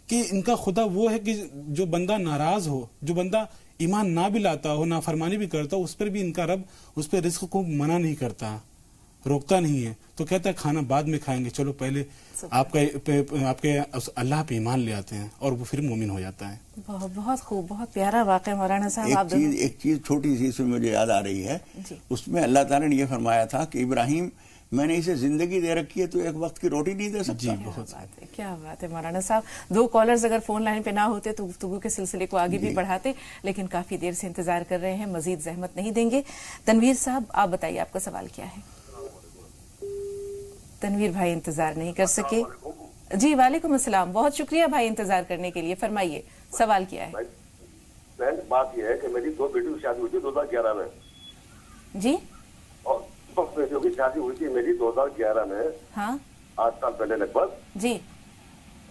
[SPEAKER 5] कि इनका खुदा वो है कि जो बंदा नाराज हो, जो बंदा ईमान ना भी लाता हो, नाफरमानी भी करता हो, उस पर भी इनका रब उस पर रिस्क को मना नहीं करता, रोकता नहीं है। तो कहता है खाना बाद में खाएंगे, चलो पहले आपके अल्लाह पे ईमान ले आते हैं और वो फिर मोमिन हो जाता है।
[SPEAKER 1] बहुत खूब, बहुत प्यारा वाक़या मौलाना साहब।
[SPEAKER 4] एक चीज छोटी सी इसमें मुझे याद आ रही है, उसमें अल्लाह ताला ने ये फरमाया था कि इब्राहिम मैंने इसे जिंदगी दे रखी है तो एक वक्त की रोटी नहीं दे सकता।
[SPEAKER 5] जी बहुत
[SPEAKER 1] क्या बात है मौलाना साहब। 2 कॉलर्स अगर फोन लाइन पे ना होते तो गुफ्तगू के सिलसिले को आगे भी बढ़ाते, लेकिन काफी देर से इंतजार कर रहे हैं, मजीद जहमत नहीं देंगे। तनवीर साहब आप बताइए आपका सवाल क्या है? तनवीर भाई इंतजार नहीं कर सके। जी वालेकुम अस्सलाम, बहुत शुक्रिया भाई इंतजार करने के लिए। फरमाइए सवाल क्या है?
[SPEAKER 6] बात यह है कि मेरी 2 बेटियों की शादी हुई थी 2011 में।
[SPEAKER 1] जी,
[SPEAKER 6] और बेटियों की शादी हुई थी मेरी 2011 में।
[SPEAKER 1] हाँ
[SPEAKER 6] 8 साल पहले लगभग।
[SPEAKER 1] जी,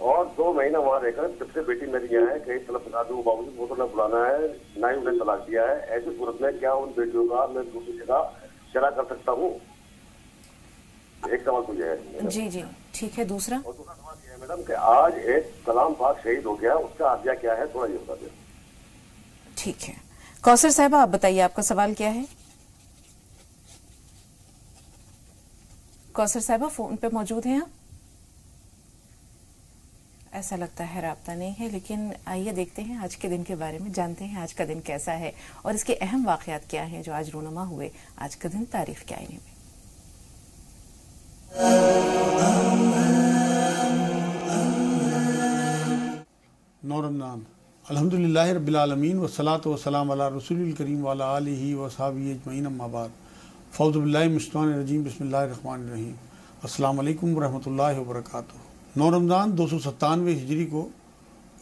[SPEAKER 6] और 2 महीना वहाँ रहकर जब से बेटी मेरी यहाँ है कहीं तलब बता दूँ बाबू वो तो न बुलाना है, ना ही उन्हें तलाक दिया है। ऐसी सूरत में क्या उन बेटियों का मैं दूसरी जगह शरा कर सकता हूँ? एक सवाल तो यह है।
[SPEAKER 1] जी जी ठीक है। दूसरा
[SPEAKER 6] और दूसरा सवाल ये है मैडम कि आज एक कलाम पाक शहीद हो गया, उसका आज्ञा क्या है, थोड़ा ये बता दें।
[SPEAKER 1] ठीक है। कौसर साहिबा आप बताइए, आपका सवाल क्या है? कौसर साहिबा फोन पे मौजूद हैं आप? ऐसा लगता है राब्ता नहीं है, लेकिन आइए देखते हैं आज के दिन के बारे में, जानते हैं आज का दिन कैसा है और इसके अहम वाकयात क्या हैं जो आज रूनुमा हुए। आज का दिन तारीख के आईने में।
[SPEAKER 7] नौ रमज़ान। अल्हम्दुलिल्लाहि रब्बिल आलमीन वस्सलातु वस्सलामु अला रसूलिल करीम व अला आलिहि व अस्हाबिहि अजमईन अम्मा बाद। फ़ौज़ु बिल्लाहि मिनश शैतानिर रजीम, बिस्मिल्लाहिर रहमानिर रहीम। अस्सलामु अलैकुम व रहमतुल्लाहि व बरकातुहू। 9 रमज़ान 297 हिजरी को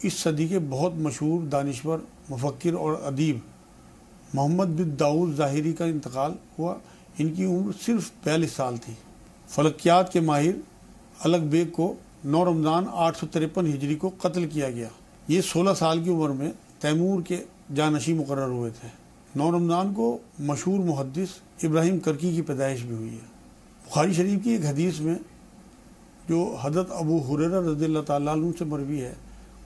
[SPEAKER 7] इस सदी के बहुत मशहूर दानिश्वर, मुफक्किर और अदीब मोहम्मद बिन दाऊद ज़ाहिरी का इंतकाल हुआ। इनकी उम्र सिर्फ 42 साल थी। फलकियात के माहिर अलग बेग को 9 रमज़ान 853 हिजरी को कत्ल किया गया। ये 16 साल की उम्र में तैमूर के जानशी मुकर्रर हुए थे। 9 रमज़ान को मशहूर मुहद्दिस इब्राहिम करकी की पैदाइश भी हुई है। बुखारी शरीफ की एक हदीस में जो हज़रत अबू हुरैरा रज़ियल्लाहु ताला अन्हु से मरवी है,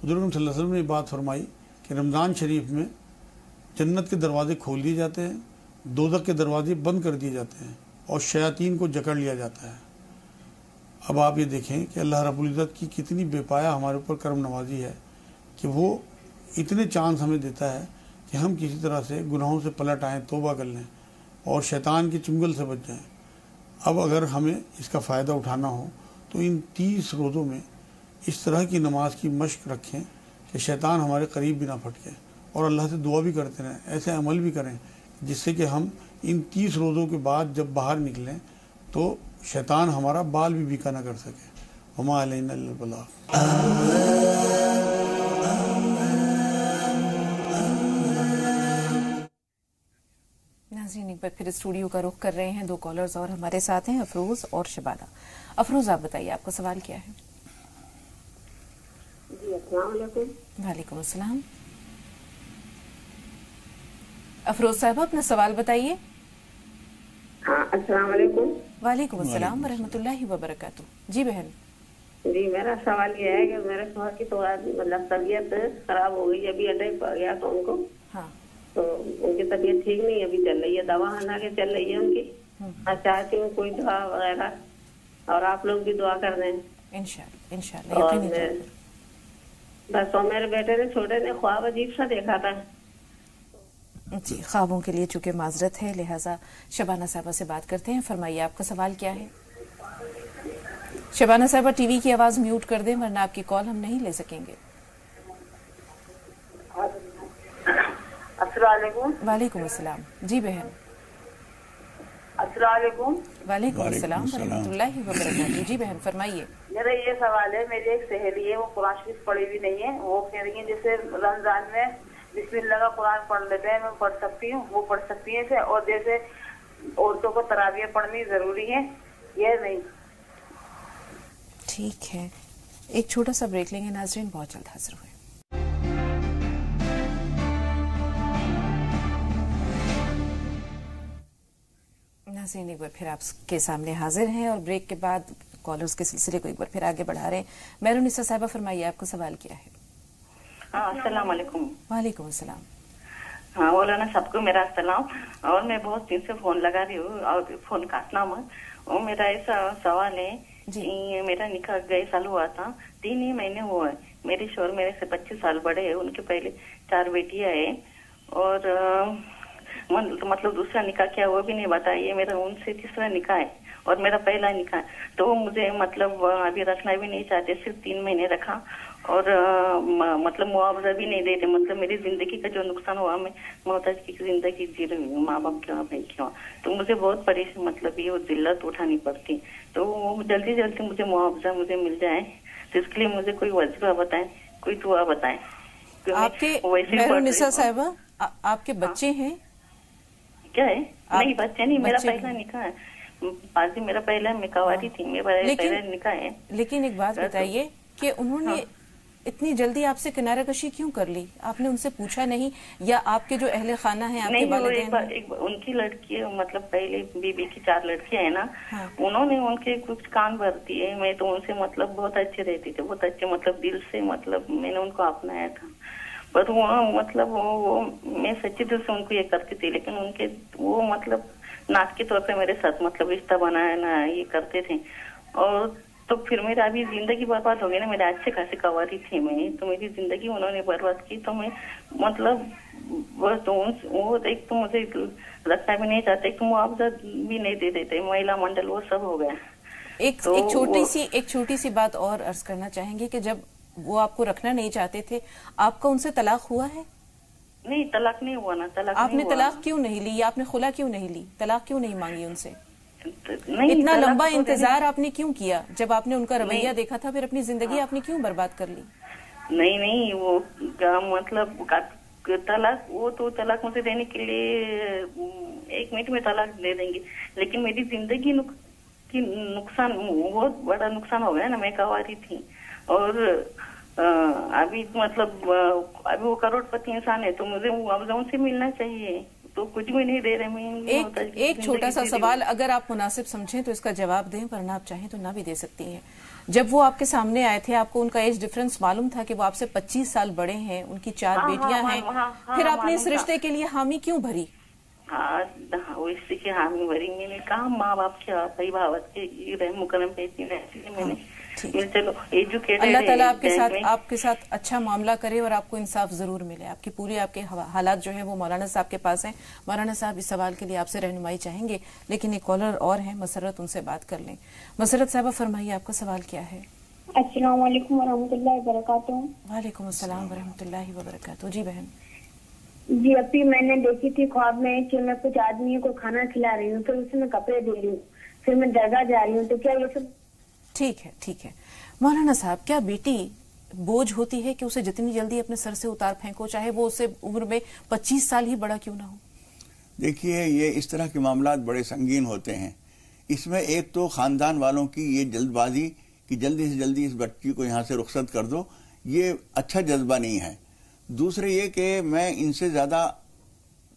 [SPEAKER 7] हुज़ूर सल्लल्लाहु अलैहि वसल्लम ने बात फरमाई कि रमज़ान शरीफ में जन्नत के दरवाजे खोल दिए जाते हैं, दोज़ख के दरवाजे बंद कर दिए जाते हैं और शयातीन को जकड़ लिया जाता है। अब आप ये देखें कि अल्लाह रब्बुल इज़्ज़त की कितनी बेपाया हमारे ऊपर करम नवाजी है कि वो इतने चांस हमें देता है कि हम किसी तरह से गुनाहों से पलट आएँ, तौबा कर लें और शैतान के चुंगल से बच जाएँ। अब अगर हमें इसका फ़ायदा उठाना हो तो इन 30 रोज़ों में इस तरह की नमाज की मश्क रखें कि शैतान हमारे करीब भी ना फटके, और अल्लाह से दुआ भी करते रहें, ऐसे अमल भी करें जिससे कि हम इन 30 रोज़ों के बाद जब बाहर निकलें तो शैतान हमारा बाल भी बीका ना कर सके। वमा अलैना इल्लल बलाग।
[SPEAKER 1] नाज़रीन, एक बार फिर स्टूडियो का रुख कर रहे हैं। 2 कॉलर्स और हमारे साथ हैं, अफरोज और शबाना। अफरोज आप बताइए, आपका सवाल क्या है?
[SPEAKER 8] जी अस्सलाम वालेकुम।
[SPEAKER 1] वालेकुम अस्सलाम। अफरोज साहब अपना सवाल बताइए।
[SPEAKER 8] हाँ अस्सलाम वालेकुम।
[SPEAKER 1] वालेकुम अस्सलाम व रहमतुल्लाहि व बरकातुहू। जी बहन।
[SPEAKER 8] जी मेरा सवाल ये है कि मेरे शौहर की थोड़ा मतलब तबीयत खराब हो गई, अभी अटैक पड़ गया था उनको।
[SPEAKER 1] हाँ।
[SPEAKER 8] तो उनकी तबीयत ठीक नहीं, अभी चल रही है, दवा खाना के चल रही है उनकी। मैं चाहती हूँ कोई दुआ वगैरह, और आप लोग भी दुआ कर दें
[SPEAKER 1] इंशाअल्लाह इंशाअल्लाह।
[SPEAKER 8] और
[SPEAKER 1] यकीनन
[SPEAKER 8] मैं बस, और मेरे बेटे ने छोटे ने ख्वाब अजीब सा देखा था।
[SPEAKER 1] जी, ख्वाबों के लिए चूंकि माजरत है, लिहाजा शबाना साहबा से बात करते हैं। फरमाइए आपका सवाल क्या है? शबाना साहबा टीवी की आवाज म्यूट कर दें, वरना आपकी कॉल हम नहीं ले सकेंगे।
[SPEAKER 8] अस्सलाम वालेकुम।
[SPEAKER 1] वालेकुम अस्सलाम। जी बहन।
[SPEAKER 8] अस्सलाम वालेकुम।
[SPEAKER 1] वालेकुम अस्सलाम व रहमतुल्लाहि व बरकातुहू। जी बहन फरमाइए।
[SPEAKER 8] मेरा ये सवाल है, मेरी एक सहेली है, वो कुरान शरीफ पढ़ी भी नहीं है। वो कह रही है जैसे रमजान में बिस्मिल्लाह का कुरान पढ़ लेते हैं, मैं पढ़ सकती हूँ, वो पढ़ सकती है, और जैसे औरतों को तरावियाँ पढ़नी जरूरी है या नहीं?
[SPEAKER 1] ठीक है, एक छोटा सा ब्रेक लेंगे नाज़रीन, बहुत जल्द हाजिर हुए। नाज़रीन एक बार फिर आपके सामने हाजिर हैं और ब्रेक के बाद कॉलर्स के सिलसिले को एक बार फिर आगे बढ़ा रहे हैं। मेहरुनिसा साहिबा फरमाइए, आपका सवाल क्या है?
[SPEAKER 9] हाँ अस्सलाम वालेकुम।
[SPEAKER 1] वालेकुम अस्सलाम।
[SPEAKER 9] हाँ मौलाना सबको मेरा अस्सलाम। और मैं बहुत दिन से फोन लगा रही हूँ और फोन काटना मत। और मेरा ऐसा सवाल है कि मेरा निकाह गए साल हुआ था, 3 ही महीने हुए। मेरे शोहर मेरे से 25 साल बड़े हैं, उनके पहले 4 बेटियां हैं, और मतलब दूसरा निकाह क्या वो भी नहीं बताया। ये मेरा उनसे तीसरा निकाह है और मेरा पहला निकाह है। तो वो मुझे मतलब अभी रखना भी नहीं चाहते, सिर्फ 3 महीने रखा, और मतलब मुआवजा भी नहीं देते। मतलब मेरी जिंदगी का जो नुकसान हुआ, मैं मोहताज की जिंदगी जी रही हूँ, माँ बाप के भाई क्यों, तो मुझे बहुत परेशान मतलब ये जिल्लत उठानी पड़ती। तो जल्दी जल्दी मुझे मुआवजा मुझे मिल जाए, तो इसके लिए मुझे कोई वजीफा बताएं, कोई दुआ बताएं।
[SPEAKER 1] आपके मेहरुनिसा साहिबा आपके बच्चे हैं
[SPEAKER 9] क्या है? नहीं बच्चे नहीं, मेरा पहला निकाह है। पाजी मेरा पहला मैं कवारी थी, मेरा पहला निकाह है।
[SPEAKER 1] लेकिन एक बात बताइए कि उन्होंने इतनी जल्दी आपसे किनारा कशी क्यों कर ली? आपने उनसे पूछा नहीं, या आपके जो अहले खाना है आपके वालिदैन?
[SPEAKER 9] उनकी लड़की मतलब पहले बीबी की 4 लड़कियां है ना, उन्होंने उनके कुछ कान भर दिए। मैं तो उनसे मतलब बहुत अच्छे रहती थी, बहुत अच्छे मतलब दिल से मतलब मैंने उनको अपनाया था। पर वो मतलब वो मैं सच्चे दिल से उनको ये करती थी, लेकिन उनके वो मतलब नाटक के तौर पे मेरे साथ मतलब रिश्ता बनाना ये करते थे। और तो फिर मेरा अभी जिंदगी बर्बाद हो गई ना। मेरे अच्छे खासी कवारी थी मैं, तो मेरी जिंदगी उन्होंने बर्बाद की। तो मैं मतलब बस तो वो एक तो मुझे रखना भी नहीं चाहते, एक तो मुआवजा भी नहीं दे देते, महिला मंडल वो सब हो गया।
[SPEAKER 1] एक छोटी सी बात और अर्ज करना चाहेंगे कि जब वो आपको रखना नहीं चाहते थे, आपका उनसे तलाक हुआ है?
[SPEAKER 9] नहीं, तलाक नहीं हुआ ना।
[SPEAKER 1] आपने तलाक क्यों नहीं ली, या आपने खुला क्यों नहीं ली, तलाक क्यों नहीं मांगी उनसे? इतना लंबा इंतजार आपने क्यों किया? जब आपने उनका रवैया देखा था, फिर अपनी जिंदगी आपने क्यों बर्बाद कर ली?
[SPEAKER 9] नहीं वो मतलब तलाक, वो तो तलाक मुझे देने के लिए 1 मिनट में तलाक दे देंगे, लेकिन मेरी जिंदगी की नुकसान, बहुत बड़ा नुकसान हो गया ना। मैं कवारी थी और अभी मतलब अभी वो करोड़पति इंसान है, तो मुझे मुआवजा उनसे मिलना चाहिए, तो कुछ भी नहीं दे रहे। मैं
[SPEAKER 1] एक छोटा सा सवाल अगर आप मुनासिब समझें तो इसका जवाब दें, वरना आप चाहें तो ना भी दे सकती हैं। जब वो आपके सामने आए थे, आपको उनका एज डिफरेंस मालूम था कि वो आपसे 25 साल बड़े हैं, उनकी 4 बेटियां हैं, फिर आपने इस रिश्ते के लिए हामी क्यों भरी?
[SPEAKER 9] हाँ, इसी की हामी भरी। मैंने कहा माँ बाप के अभिभावक के मुकरम पे मैंने चलो एजुकेटेड।
[SPEAKER 1] अल्लाह ताला आपके साथ अच्छा मामला करे और आपको इंसाफ जरूर मिले। आपके हालात जो है वो मौलाना साहब के पास हैं। मौलाना साहब इस सवाल के लिए आपसे रहनुमाई चाहेंगे, लेकिन एक कॉलर और है मसरत, उनसे बात कर लें। मसरत साहबा फरमाइए, आपका सवाल क्या है?
[SPEAKER 10] अस्सलाम वालेकुम वरहमतुल्लाहि वबरकातुहू।
[SPEAKER 1] वालेकुम अस्सलाम वरहमतुल्लाहि वबरकातुहू। जी बहन।
[SPEAKER 10] जी अभी मैंने देखी थी ख्वाब में कि मैं कुछ आदमियों को खाना खिला रही हूँ, फिर उसमें कपड़े दे रही हूँ, फिर मैं दरगाह जा रही हूँ, तो क्या ये सब
[SPEAKER 1] ठीक है। मौलाना साहब, क्या बेटी बोझ होती है कि उसे जितनी जल्दी अपने सर से उतार फेंको, चाहे वो उससे उम्र में 25 साल ही बड़ा क्यों ना हो?
[SPEAKER 4] देखिए, ये इस तरह के मामलात बड़े संगीन होते हैं। इसमें एक तो खानदान वालों की ये जल्दबाजी कि जल्दी से जल्दी इस बच्ची को यहाँ से रुखसत कर दो, ये अच्छा जज्बा नहीं है। दूसरे ये कि मैं इनसे ज्यादा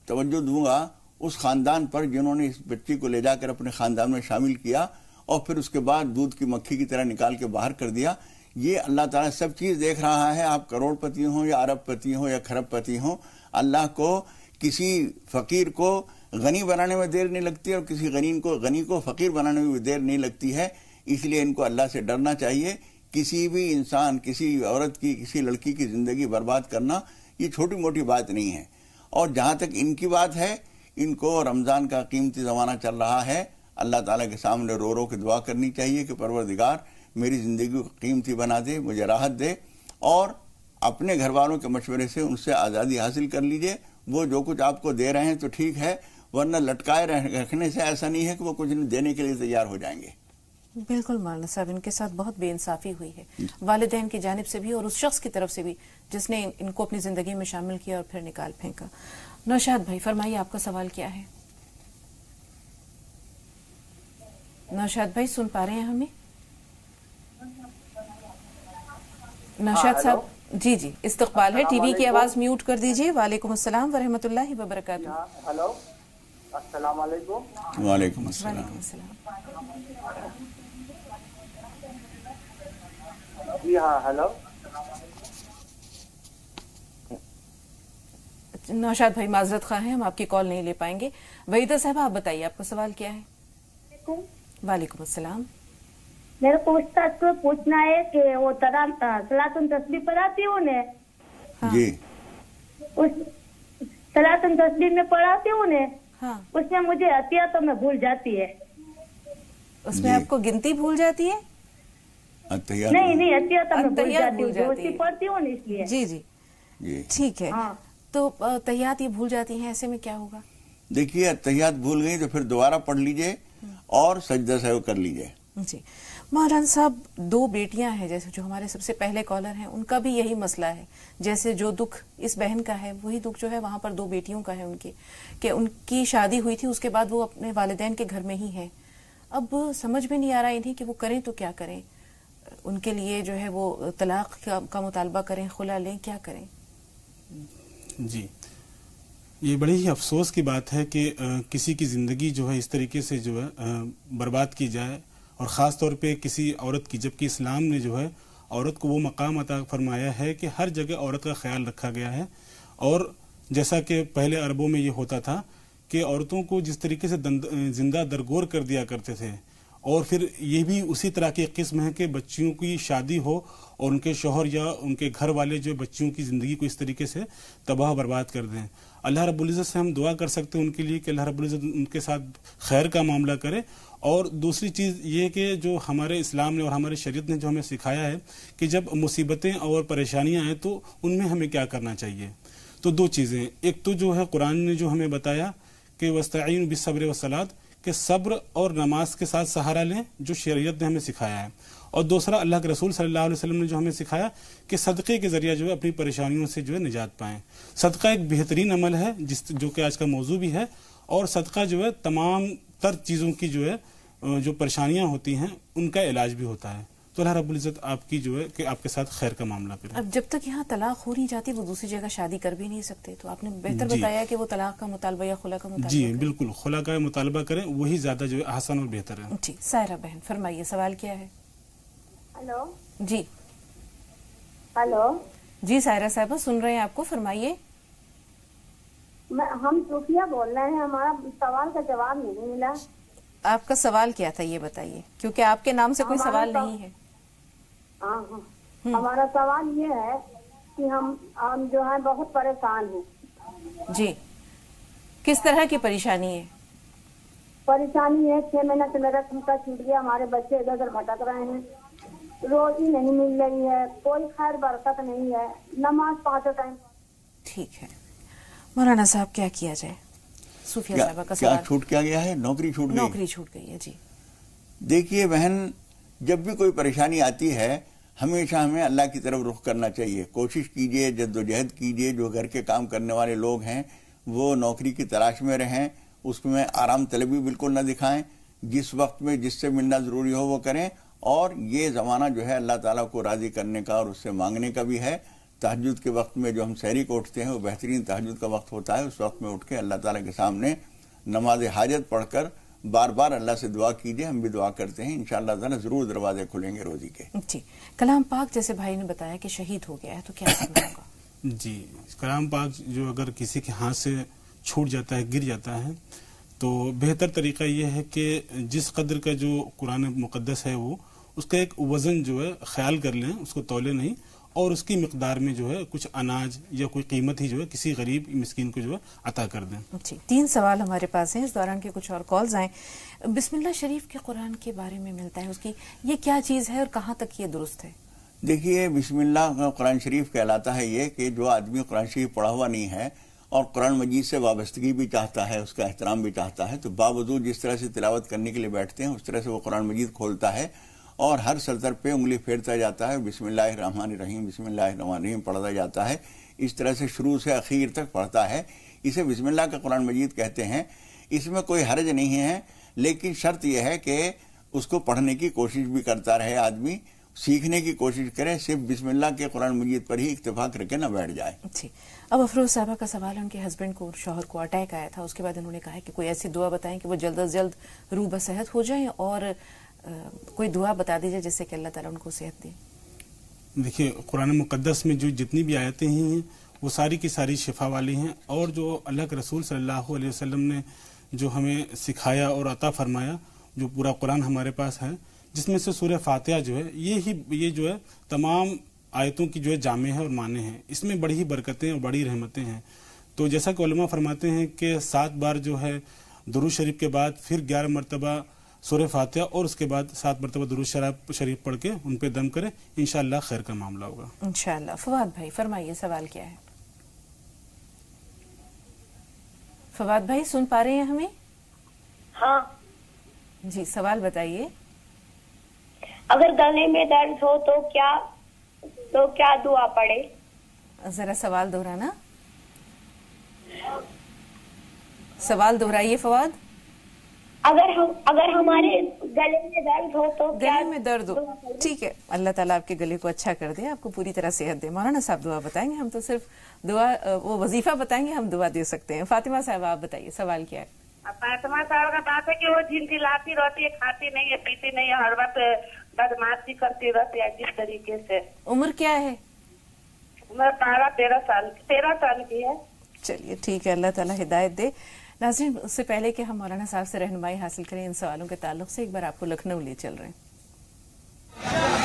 [SPEAKER 4] तवज्जो दूंगा उस खानदान पर जिन्होंने इस बच्ची को ले जाकर अपने खानदान में शामिल किया और फिर उसके बाद दूध की मक्खी की तरह निकाल के बाहर कर दिया। ये अल्लाह ताला सब चीज देख रहा है। आप करोड़पति हो या अरबपति हो या खरबपति हो, अल्लाह को किसी फकीर को गनी बनाने में देर नहीं लगती और किसी गनी को फकीर बनाने में भी देर नहीं लगती है। इसलिए इनको अल्लाह से डरना चाहिए। किसी भी इंसान, किसी औरत की, किसी लड़की की जिंदगी बर्बाद करना ये छोटी मोटी बात नहीं है। और जहां तक इनकी बात है, इनको रमजान का कीमती जमाना चल रहा है, अल्लाह ताला के सामने रो रो के दुआ करनी चाहिए कि परवरदिगार मेरी जिंदगी को कीमती बना दे, मुझे राहत दे, और अपने घर वालों के मशवरे से उनसे आज़ादी हासिल कर लीजिए। वो जो कुछ आपको दे रहे हैं तो ठीक है, वरना लटकाए रखने से ऐसा नहीं है कि वो कुछ देने के लिए तैयार हो जाएंगे।
[SPEAKER 1] बिल्कुल मौलाना साहब, इनके साथ बहुत बेइंसाफी हुई है, वालिदैन की जानिब से भी और उस शख्स की तरफ से भी जिसने इनको अपनी जिंदगी में शामिल किया और फिर निकाल फेंका। नौशाद भाई फरमाइए, आपका सवाल क्या है? नौशाद भाई सुन पा रहे हैं हमें? नौशाद साहब जी इस्तकबाल है। टीवी की आवाज म्यूट कर दीजिए। वालेकुम अस्सलाम वरहमतुल्लाहि वबरकातुहू।
[SPEAKER 11] हेलो, अस्सलाम वालेकुम।
[SPEAKER 4] वालेकुम अस्सलाम।
[SPEAKER 11] जी हाँ, हेलो।
[SPEAKER 1] नौशाद भाई माजरत खा है, हम आपकी कॉल नहीं ले पाएंगे। वहीदा साहब आप बताइए, आपका सवाल क्या है? वालेकुम अस्सलाम।
[SPEAKER 10] मेरे को उसका पूछना है कि वो सलातुन तस्बीह पढ़ाती हूँ ने,
[SPEAKER 4] जी
[SPEAKER 10] उस सलातुन तस्बीह में पढ़ाती हूँ ने, उसमें मुझे अतिया तो मैं भूल जाती है।
[SPEAKER 1] उसमें आपको गिनती भूल जाती है?
[SPEAKER 10] नहीं अतिया तो मैं भूल जाती हूँ, जो पढ़ती हूँ इसलिए।
[SPEAKER 1] जी ठीक है। तो तहियात ये भूल जाती हैं, ऐसे में क्या होगा?
[SPEAKER 4] देखिए, तहियात भूल गई तो फिर दोबारा पढ़ लीजिए और सजदा सहव कर लीजिए।
[SPEAKER 1] जी मौलाना साहब, 2 बेटियां हैं, जैसे जो हमारे सबसे पहले कॉलर हैं, उनका भी यही मसला है। जैसे जो दुख इस बहन का है, वही दुख जो है वहां पर 2 बेटियों का है उनकी, कि उनकी शादी हुई थी, उसके बाद वो अपने वालिदैन के घर में ही है। अब समझ में नहीं आ रहा इन्हें कि वो करें तो क्या करें। ان کے لیے جو ہے وہ طلاق کا مطالبہ کریں, خلا لیں, کیا کریں؟
[SPEAKER 5] جی, یہ بڑی ہی افسوس کی بات ہے کہ کسی کی زندگی جو ہے اس طریقے سے جو ہے برباد کی جائے, اور خاص طور پہ کسی عورت کی, جبکہ اسلام نے جو ہے عورت کو وہ مقام عطا فرمایا ہے کہ ہر جگہ عورت کا خیال رکھا گیا ہے. اور جیسا کہ پہلے عربوں میں یہ ہوتا تھا کہ عورتوں کو جس طریقے سے زندہ درگور کر دیا کرتے تھے, اور پھر یہ بھی اسی طرح کی قسم ہے کہ بچیوں کی شادی ہو اور ان کے شوہر یا ان کے گھر والے جو بچیوں کی زندگی کو اس طریقے سے تباہ برباد کر دیں. اللہ رب العزت سے ہم دعا کر سکتے ہیں ان کے لیے کہ اللہ رب العزت ان کے ساتھ خیر کا معاملہ کرے. اور دوسری چیز یہ کہ جو ہمارے اسلام نے اور ہمارے شریعت نے جو ہمیں سکھایا ہے کہ جب مصیبتیں اور پریشانیاں آئیں تو ان میں ہمیں کیا کرنا چاہیے. تو دو چیزیں, ایک تو جو ہے قرآن نے جو ہمیں بتایا کہ وَاسْتَعِینُوا بِالصَّبْرِ وَالصَّلَاةِ, کہ صبر اور نماز کے ساتھ سہارا لیں, جو شریعت نے ہمیں سکھایا ہے. اور دوسرا اللہ کے رسول صلی اللہ علیہ وسلم نے جو ہمیں سکھایا کہ صدقے کے ذریعہ جو ہے اپنی پریشانیوں سے جو ہے نجات پائیں. صدقہ ایک بہترین عمل ہے جو کہ آج کا موضوع بھی ہے, اور صدقہ جو ہے تمام تر چیزوں کی جو ہے جو پریشانیاں ہوتی ہیں ان کا علاج بھی ہوتا ہے. تو اللہ رب العزت آپ کی جو ہے کہ آپ کے ساتھ خیر کا معاملہ کرے.
[SPEAKER 1] اب جب تک یہاں طلاق ہو نہیں جاتی وہ دوسری جگہ شادی کر بھی نہیں سکتے, تو آپ نے بہتر بتایا کہ وہ طلاق کا مطالبہ یا خلا کا مطالبہ.
[SPEAKER 5] جی بالکل, خلا کا مطالبہ کریں, وہی زیادہ جو ہے آسان اور بہتر ہے.
[SPEAKER 1] جی سائرہ بہن فرمائیے, سوال کیا ہے؟
[SPEAKER 10] ہلو
[SPEAKER 1] جی
[SPEAKER 10] ہلو
[SPEAKER 1] جی سائرہ صاحبہ سن رہے ہیں آپ کو, فرمائیے.
[SPEAKER 10] ہم صوفیہ بول رہے ہیں, ہمارا سوال کا جواب نہیں ملا.
[SPEAKER 1] آپ کا سوال کیا تھا یہ بتائیے, کیونکہ آپ کے نام سے کوئی سوال نہیں ہے.
[SPEAKER 10] ہاں ہمارا سوال یہ ہے کہ ہم جو ہے بہت پریشان ہیں.
[SPEAKER 1] جی کس طرح کی پریشانی ہے؟
[SPEAKER 10] پریشانی ہے 6 مہینہ سے میرا ٹھیکا چھوٹ گیا, ہمارے بچے ادھر ادھر بھٹک رہے ہیں, روزی نہیں مل رہی ہے, کوئی خیر برکت نہیں ہے, نماز 5 ٹائم.
[SPEAKER 1] ٹھیک ہے مولانا صاحب, کیا کیا جائے؟ صوفیہ صاحبہ کا سوال.
[SPEAKER 4] چھوٹ کیا گیا ہے؟ نوکری چھوٹ گئی.
[SPEAKER 1] نوکری چھوٹ گئی ہے. جی
[SPEAKER 4] دیکھیے بہن, جب بھی کوئی پریشانی آتی ہے ہمیشہ ہمیں اللہ کی طرف رخ کرنا چاہیے. کوشش کیجئے, جد و جہد کیجئے. جو گھر کے کام کرنے والے لوگ ہیں وہ نوکری کی تلاش میں رہیں, اس میں آرام طلبی بالکل نہ دکھائیں. جس وقت میں جس سے ملنا ضروری ہو وہ کریں. اور یہ زمانہ جو ہے اللہ تعالیٰ کو راضی کرنے کا اور اس سے مانگنے کا بھی ہے. تہجد کے وقت میں جو ہم سحری کو اٹھتے ہیں وہ بہترین تہجد کا وقت ہوتا ہے. اس وقت میں اٹھ کے اللہ تعالیٰ کے سامنے نماز حاجت پڑھ کر بار بار اللہ سے دعا کیجئے. ہم بھی دعا کرتے ہیں, انشاءاللہ تعالیٰ ضرور دروازے کھلیں گے روزی کے.
[SPEAKER 1] جی کلام پاک جیسے بھائی نے بتایا کہ شہید ہو گیا ہے, تو کیا کرنا ہوگا؟
[SPEAKER 5] جی کلام پاک جو اگر کسی کے ہاتھ سے چھوٹ جاتا ہے, گر جاتا ہے, تو بہتر طریقہ یہ ہے کہ جس قدر کا جو قرآن مقدس ہے وہ اس کا ایک وزن جو ہے خیال کر لیں, اس کو تولے نہیں, اور اس کی مقدار میں جو ہے کچھ اناج یا کوئی قیمت ہی جو ہے کسی غریب مسکین کو جو ہے عطا کر دیں.
[SPEAKER 1] جی 3 سوال ہمارے پاس ہیں, اس دوران کے کچھ اور کالز آئیں. بسم اللہ شریف کے قرآن کے بارے میں ملتا ہے, اس کی یہ کیا چیز ہے اور کہاں تک یہ درست ہے؟
[SPEAKER 4] دیکھیے بسم اللہ قرآن شریف کہلاتا ہے یہ کہ جو آدمی قرآن شریف پڑھا ہوا نہیں ہے اور قرآن مجید سے وابستگی بھی چاہتا ہے, اس کا احترام بھی چاہتا ہے, تو باوجود جس طرح سے تلاوت کرنے کے لیے بیٹھتے ہیں اس طرح سے وہ قرآن مجید کھولتا ہے اور ہر سطر پہ انگلی پھیرتا جاتا ہے, بسم اللہ الرحمن الرحیم بسم اللہ الرحمن الرحیم پڑھتا جاتا ہے. اس طرح سے شروع سے اخیر تک پڑھتا ہے. اسے بسم اللہ کا قرآن مجید کہتے ہیں. اس میں کوئی حرج نہیں ہے, لیکن شرط یہ ہے کہ اس کو پڑھنے کی کوشش بھی کرتا رہے آدمی, سیکھنے کی کوشش کرے, صرف بسم اللہ کے قرآن مجید پر ہی اکتفا کر کے نہ بیٹھ جائے.
[SPEAKER 1] جی اب افروز صاحبہ کا سوال ہے, ان کے ہسبینڈ کو شوہر کو اٹیک آیا تھا, اس کے بعد انہوں نے کہا ہے کہ کوئی ایسی دعا بتائیں کہ وہ جلد از جلد روح بصحت ہو جائیں, اور کوئی دعا بتا دیجیے جس سے کہ اللہ تعالیٰ ان کو صحت دے.
[SPEAKER 5] دیکھیے قرآن مقدس میں جو جتنی بھی آیتیں ہیں وہ ساری کی ساری شفا والی ہیں, اور جو اللہ کے رسول صلی اللہ علیہ وسلم نے جو ہمیں سکھایا اور عطا فرمایا, جو پورا قرآن ہمارے پاس ہے, جس میں سے سورہ فاتحہ جو ہے یہ جو ہے تمام آیتوں کی جو ہے جامع ہے اور معنی ہے. اس میں بڑی ہی برکتیں اور بڑی رحمتیں ہیں. تو جیسا کہ علماء فرماتے ہیں کہ 7 بار جو ہے درود شریف کے بعد پھر 11 مرتبہ سورہ فاتحہ اور اس کے بعد 7 مرتبہ درود شریف پڑھ کے ان پہ دم کرے, انشاءاللہ خیر کا معاملہ ہوگا
[SPEAKER 1] انشاءاللہ. فواد بھائی فرمائیے, سوال کیا ہے؟ فواد بھائی سن پا رہے ہیں ہمیں؟
[SPEAKER 10] ہاں
[SPEAKER 1] جی سوال بتائیے.
[SPEAKER 10] اگر گلے میں درد ہو تو کیا دعا پڑھے؟
[SPEAKER 1] ذرا سوال دہرانا, سوال دہرائیے فواد.
[SPEAKER 10] अगर हमारे गले में दर्द हो तो
[SPEAKER 1] गले में दर्द हो, ठीक है, अल्लाह ताला आपके गले को अच्छा कर दे, आपको पूरी तरह सेहत दे। मौलाना साहब दुआ बताएंगे, हम तो सिर्फ दुआ वो वजीफा बताएंगे, हम दुआ दे सकते हैं। फातिमा साहब आप बताइए सवाल क्या है?
[SPEAKER 8] फातिमा साहब का बात है कि वो झिलझिलाती रहती है, खाती नहीं है, पीती नहीं है, हर वक्त बदमाशी करती रहती है जिस तरीके से।
[SPEAKER 1] उम्र क्या है?
[SPEAKER 8] उम्र 13 साल की है।
[SPEAKER 1] चलिए ठीक है, अल्लाह ताला हिदायत दे। नाज़रीन, उससे पहले कि हम मौलाना साहब से रहनुमाई हासिल करें इन सवालों के ताल्लुक से, एक बार आपको लखनऊ ले चल रहे हैं।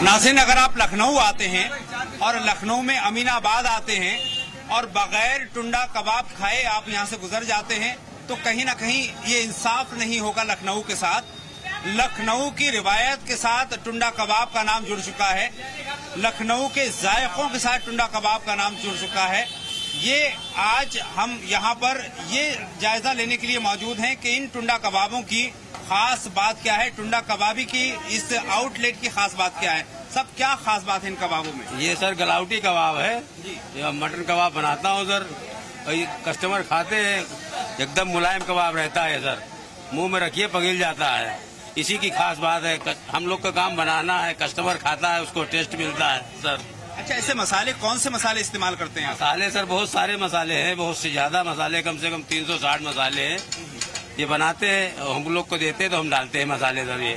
[SPEAKER 12] नाज़रीन, अगर आप लखनऊ आते हैं और लखनऊ में अमीनाबाद आते हैं और बगैर टुंडा कबाब खाए आप यहाँ से गुजर जाते हैं तो कहीं ना कहीं ये इंसाफ नहीं होगा लखनऊ के साथ। लखनऊ की रिवायत के साथ टुंडा कबाब का नाम जुड़ चुका है, लखनऊ के जायकों के साथ टुंडा कबाब का नाम जुड़ चुका है। ये आज हम यहाँ पर ये जायजा लेने के लिए मौजूद हैं कि इन टुंडा कबाबों की खास बात क्या है, टुंडा कबाबी की इस आउटलेट की खास बात क्या है। सब क्या खास बात है इन कबाबों में?
[SPEAKER 13] ये सर गलावटी कबाब है, ये मटन कबाब बनाता हूँ सर, कस्टमर खाते हैं, एकदम मुलायम कबाब रहता है सर, मुंह में रखिए पिघल जाता है। इसी की खास बात है, हम लोग का काम बनाना है, कस्टमर खाता है, उसको टेस्ट मिलता है सर।
[SPEAKER 12] अच्छा, ऐसे मसाले कौन से मसाले इस्तेमाल करते हैं?
[SPEAKER 13] मसाले सर बहुत सारे मसाले हैं, बहुत से ज्यादा मसाले, कम से कम 360 मसाले हैं। ये बनाते हैं, हम लोग को देते हैं तो हम डालते हैं मसाले सर। ये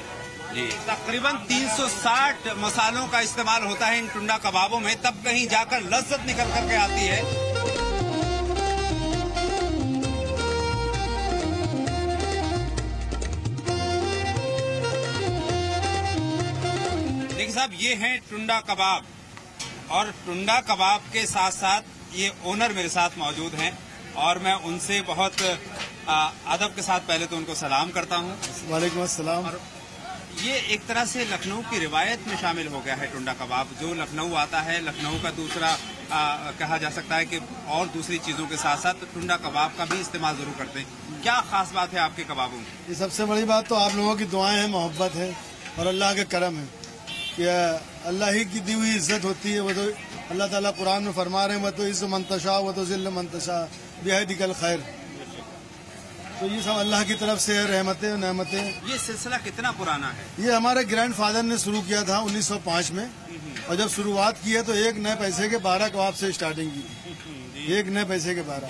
[SPEAKER 13] जी
[SPEAKER 12] तकरीबन 360 मसालों का इस्तेमाल होता है इन टुंडा कबाबों में, तब कहीं जाकर लज्जत निकल करके आती है। देखिए साहब, ये हैं टुंडा कबाब, और टुंडा कबाब के साथ साथ ये ओनर मेरे साथ मौजूद हैं और मैं उनसे बहुत अदब के साथ पहले तो उनको सलाम करता हूँ।
[SPEAKER 7] वालेकुम अस्सलाम।
[SPEAKER 12] और ये एक तरह से लखनऊ की रिवायत में शामिल हो गया है टुंडा कबाब। जो लखनऊ आता है, लखनऊ का दूसरा कहा जा सकता है कि और दूसरी चीजों के साथ साथ टुंडा कबाब का भी इस्तेमाल जरूर करते हैं। क्या खास बात है आपके कबाबों में?
[SPEAKER 7] ये सबसे बड़ी बात तो आप लोगों की दुआएं हैं, मोहब्बत है और अल्लाह के करम है कि अल्लाह ही की दी हुई इज्जत होती है। वो तो अल्लाह ताला कुरान में फरमा रहे हैं, वो तो इज़्ज़ मंतशा वो तो ज़िल्ल मंतशा बियदिकल खैर। तो ये सब अल्लाह की तरफ से है, रहमतें और नेमतें।
[SPEAKER 12] ये सिलसिला कितना पुराना है?
[SPEAKER 7] ये हमारे ग्रैंड फादर ने शुरू किया था 1905 में, और जब शुरुआत की है तो 1 नए पैसे के 12 कबाब से स्टार्टिंग की थी। 1 नए पैसे के 12,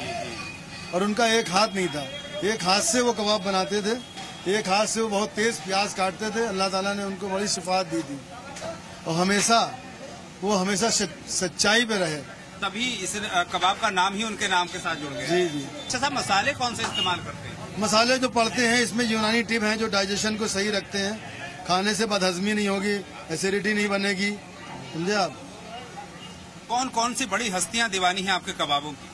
[SPEAKER 7] और उनका एक हाथ नहीं था, एक हाथ से वो कबाब बनाते थे, एक हाथ से वो बहुत तेज प्याज काटते थे। अल्लाह ताला ने उनको बड़ी शिफात दी थी और हमेशा सच्चाई पे रहे,
[SPEAKER 12] तभी इस कबाब का नाम ही उनके नाम के साथ जुड़ गया।
[SPEAKER 7] जी जी।
[SPEAKER 12] अच्छा साहब, मसाले कौन से इस्तेमाल करते हैं?
[SPEAKER 7] मसाले जो पड़ते हैं इसमें यूनानी टिप हैं जो डाइजेशन को सही रखते हैं, खाने से बदहजमी नहीं होगी, एसिडिटी नहीं बनेगी, समझे आप।
[SPEAKER 12] कौन कौन सी बड़ी हस्तियां दीवानी हैं आपके कबाबों की?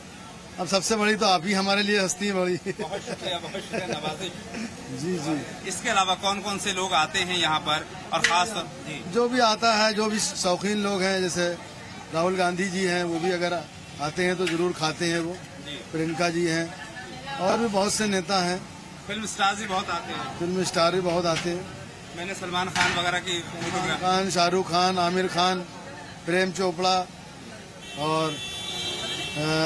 [SPEAKER 7] अब सबसे बड़ी तो आप ही हमारे लिए हस्ती है बड़ी।
[SPEAKER 12] बहुत शुक्रिया नवाजिश।
[SPEAKER 7] जी जी।
[SPEAKER 12] इसके अलावा कौन कौन से लोग आते हैं यहाँ पर, और खास जी
[SPEAKER 7] जो भी आता है, जो भी शौकीन लोग हैं, जैसे राहुल गांधी जी हैं, वो भी अगर आते हैं तो जरूर खाते हैं वो। प्रियंका जी हैं, और भी बहुत से नेता हैं।
[SPEAKER 12] फिल्म स्टार भी बहुत आते हैं।
[SPEAKER 7] फिल्म स्टार भी बहुत आते हैं।
[SPEAKER 12] मैंने सलमान खान वगैरह की
[SPEAKER 7] खान, शाहरुख खान, आमिर खान, प्रेम चोपड़ा और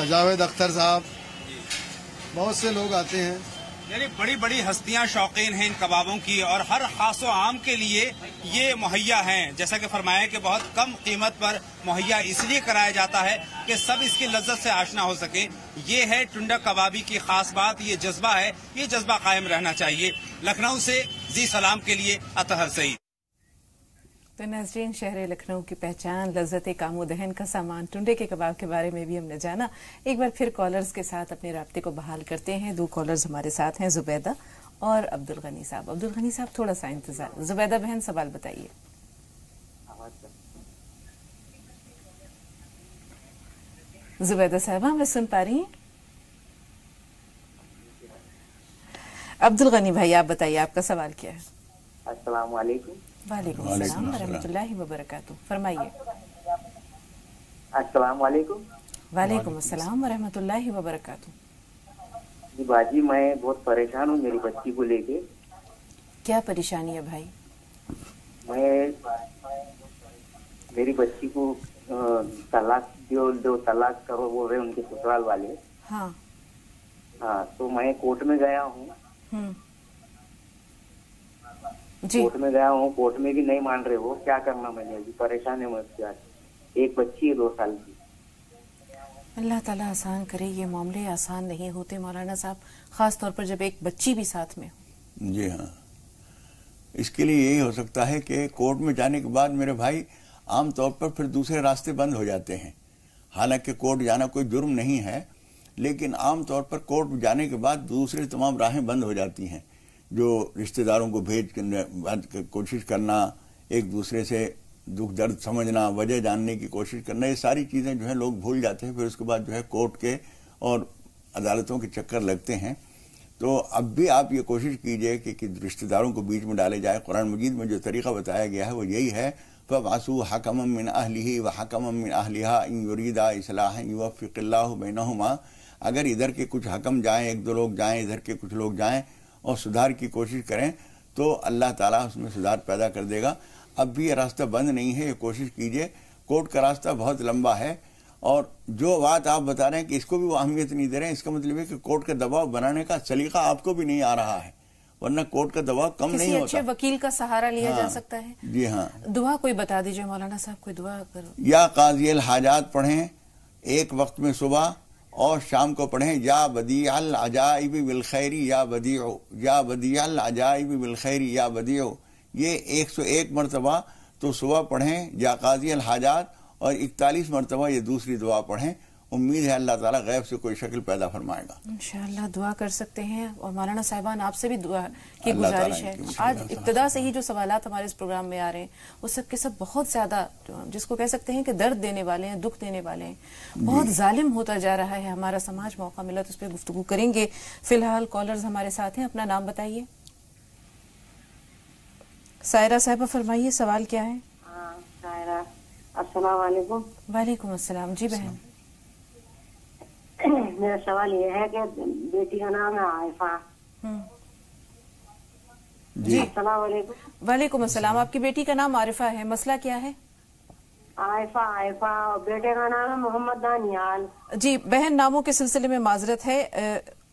[SPEAKER 7] जावेद अख्तर साहब, बहुत से लोग आते हैं।
[SPEAKER 12] यानी बड़ी बड़ी हस्तियां शौकीन हैं इन कबाबों की, और हर खासो आम के लिए ये मुहैया हैं। जैसा कि फरमाया कि बहुत कम कीमत पर मुहैया इसलिए कराया जाता है कि सब इसकी लज्जत से आशना हो सके। ये है टुंडा कबाबी की खास बात, ये जज्बा है, ये जज्बा कायम रहना चाहिए। लखनऊ से जी सलाम के लिए अतहर सईद।
[SPEAKER 1] तो नाज़रीन, शहर लखनऊ की पहचान, लज्जत कामोदहन का सामान टुंडे के कबाब के बारे में भी हमने जाना। एक बार फिर कॉलर्स के साथ अपने राब्ते को बहाल करते हैं। 2 कॉलर्स हमारे साथ हैं, जुबैदा और अब्दुल गनी साहब। अब्दुल गनी साहब थोड़ा सा इंतजार। जुबैदा बहन, सवाल बताइए। जुबैदा साहब, हमें सुन पा रही हैं? अब्दुल गनी भाई, आप बताइए, आपका सवाल क्या है?
[SPEAKER 11] अस्सलाम वालेकुम।
[SPEAKER 1] वालेकुम अस्सलाम वरहमतुल्लाहि वबरकातुहू। फरमाइए।
[SPEAKER 11] अस्सलाम वालेकुम।
[SPEAKER 1] वालेकुम अस्सलाम वरहमतुल्लाहि वबरकातुहू।
[SPEAKER 11] जी बाजी, मैं बहुत परेशान हूँ मेरी बच्ची को लेके।
[SPEAKER 1] क्या परेशानी है भाई?
[SPEAKER 11] मेरी बच्ची को तलाक दो तलाक करो बोल रहे उनके ससुराल वाले।
[SPEAKER 1] हाँ।
[SPEAKER 11] हाँ, तो मैं कोर्ट में गया हूँ। कोर्ट में गया हूँ, कोर्ट में भी नहीं मान रहे वो, क्या करना मैंने, अभी परेशान है मैं उसके बाद। एक बच्ची है 2 साल की।
[SPEAKER 1] अल्लाह ताला आसान करे, ये मामले आसान नहीं होते मौलाना साहब, खास तौर पर जब एक बच्ची भी साथ में।
[SPEAKER 4] जी हाँ, इसके लिए यही हो सकता है कि कोर्ट में जाने के बाद मेरे भाई आम तौर पर फिर दूसरे रास्ते बंद हो जाते हैं। हालांकि कोर्ट जाना कोई जुर्म नहीं है, लेकिन आम तौर पर कोर्ट जाने के बाद दूसरी तमाम राहें बंद हो जाती हैं, जो रिश्तेदारों को भेज कर कोशिश करना, एक दूसरे से दुख दर्द समझना, वजह जानने की कोशिश करना, ये सारी चीज़ें जो है लोग भूल जाते हैं। फिर उसके बाद जो है कोर्ट के और अदालतों के चक्कर लगते हैं। तो अब भी आप ये कोशिश कीजिए कि रिश्तेदारों को बीच में डाले जाए। कुरान मजीद में जो तरीका बताया गया है वो यही है, फ़बअसू हकमम मिन अहलिही व हकमम मिन अहलिहा इन युरीदा इस्लाहन युवफ़्फ़िक़िल्लाहु बैनहुमा। अगर इधर के कुछ हकम जाएं, 1-2 लोग जाएं, इधर के कुछ लोग जाएं और सुधार की कोशिश करें तो अल्लाह ताला उसमें सुधार पैदा कर देगा। अब भी ये रास्ता बंद नहीं है, ये कोशिश कीजिए। कोर्ट का रास्ता बहुत लंबा है और जो बात आप बता रहे हैं कि इसको भी वो अहमियत नहीं दे रहे हैं, इसका मतलब है कि कोर्ट का दबाव बनाने का सलीका आपको भी नहीं आ रहा है, वरना कोर्ट का दबाव कम नहीं होता।
[SPEAKER 1] किसी अच्छे वकील का सहारा लिया जा सकता है।
[SPEAKER 4] जी हाँ,
[SPEAKER 1] दुआ कोई बता दीजिए मौलाना साहब, कोई दुआ करो।
[SPEAKER 4] या काज़ियल हाजात पढ़ें एक वक्त में सुबह और शाम को पढ़ें, या बदीअल अजाइबी बिल खैरी या बदीउ, या बदीअल अजाइबी बिल खैरी या बदीउ। ये 101 मरतबा तो सुबह पढ़ें या काज़ियल हाजात, और 41 मरतबा ये दूसरी दुआ पढ़ें। उम्मीद है अल्लाह ताला गैब से कोई शक्ल पैदा फरमाएगा।
[SPEAKER 1] इंशाअल्लाह दुआ कर सकते हैं। और मौलाना साहिबान आपसे भी दुआ की गुजारिश है। आज इब्तिदा से ही जो सवालात हमारे इस प्रोग्राम में आ रहे हैं वो सब के सब बहुत ज्यादा, जिसको कह सकते हैं कि दर्द देने वाले हैं, दुख देने वाले हैं। बहुत जालिम होता जा रहा है हमारा समाज। मौका मिला तो उस पर गुफ्तगू करेंगे। फिलहाल कॉलर्स हमारे साथ हैं, अपना नाम बताइए। सायरा साहिबा फरमाइए, सवाल क्या है?
[SPEAKER 10] सायरा, अस्सलाम वालेकुम।
[SPEAKER 1] वालेकुम अस्सलाम। जी बहन,
[SPEAKER 10] मेरा सवाल ये है कि बेटी का नाम है आयफा।
[SPEAKER 1] जी
[SPEAKER 10] अस्सलाम वालेकुम।
[SPEAKER 1] वालेकुम अस्सलाम। आपकी बेटी का नाम आरिफा है, मसला क्या है?
[SPEAKER 10] आयफा और बेटे का नाम है मोहम्मद दानियाल।
[SPEAKER 1] जी बहन, नामों के सिलसिले में माजरत है।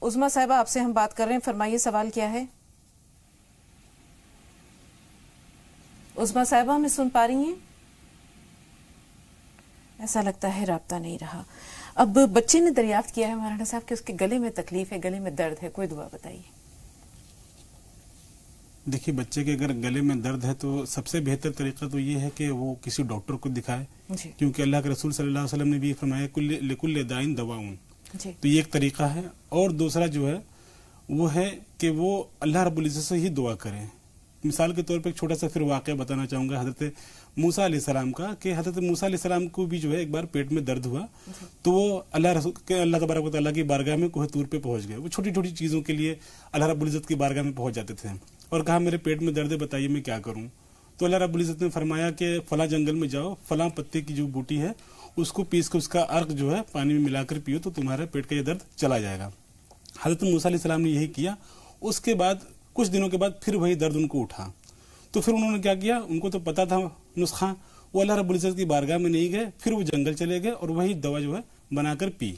[SPEAKER 1] उज़मा साहिबा आपसे हम बात कर रहे हैं, फरमाइए सवाल क्या है? उज़मा साहिबा हमें सुन पा रही हैं? ऐसा लगता है राब्ता नहीं रहा। अब बच्चे ने दरियाफ्त किया है मौलाना साहब कि उसके गले में तकलीफ है, गले में दर्द है, कोई दुआ बताइए।
[SPEAKER 5] देखिए, बच्चे के अगर गले में दर्द है तो सबसे बेहतर तरीका तो ये है कि वो किसी डॉक्टर को दिखाए, क्योंकि अल्लाह के रसूल सल्लल्लाहु अलैहि वसल्लम ने भी फरमाया लिकुल्लि दाइन दवाउन। तो ये एक तरीका है। और दूसरा जो है वो है कि वो अल्लाह रब्बुल इज्जत से ही दुआ करें। मिसाल के तौर पर एक छोटा सा फिर वाक़या बताना चाहूंगा हजरत मूसा अलैहिस्सलाम का, कि हजरत मूसा अलैहिस्सलाम को भी जो है एक बार पेट में दर्द हुआ तो वो अल्लाह तबारक व तआला की बारगाह में कोह तूर पे पहुंच गए। वो छोटी छोटी चीज़ों के लिए अल्लाह रब्बुल इज्जत की बारगाह में पहुंच जाते थे और कहा मेरे पेट में दर्द है, बताइए मैं क्या करूं। तो अल्लाह रब्बुल इज्जत ने फरमाया कि फला जंगल में जाओ, फला पत्ते की जो बूटी है उसको पीस कर उसका अर्क जो है पानी में मिलाकर पियो तो तुम्हारे पेट का ये दर्द चला जाएगा। हजरत मूसा अलैहिस्सलाम ने यही किया। उसके बाद कुछ दिनों के बाद फिर वही दर्द उनको उठा, तो फिर उन्होंने क्या किया, उनको तो पता था नुस्खा, वो अल्लाह रब्बुल इज्जत की बारगाह में नहीं गए, फिर वो जंगल चले गए और वही दवा जो है बनाकर पी।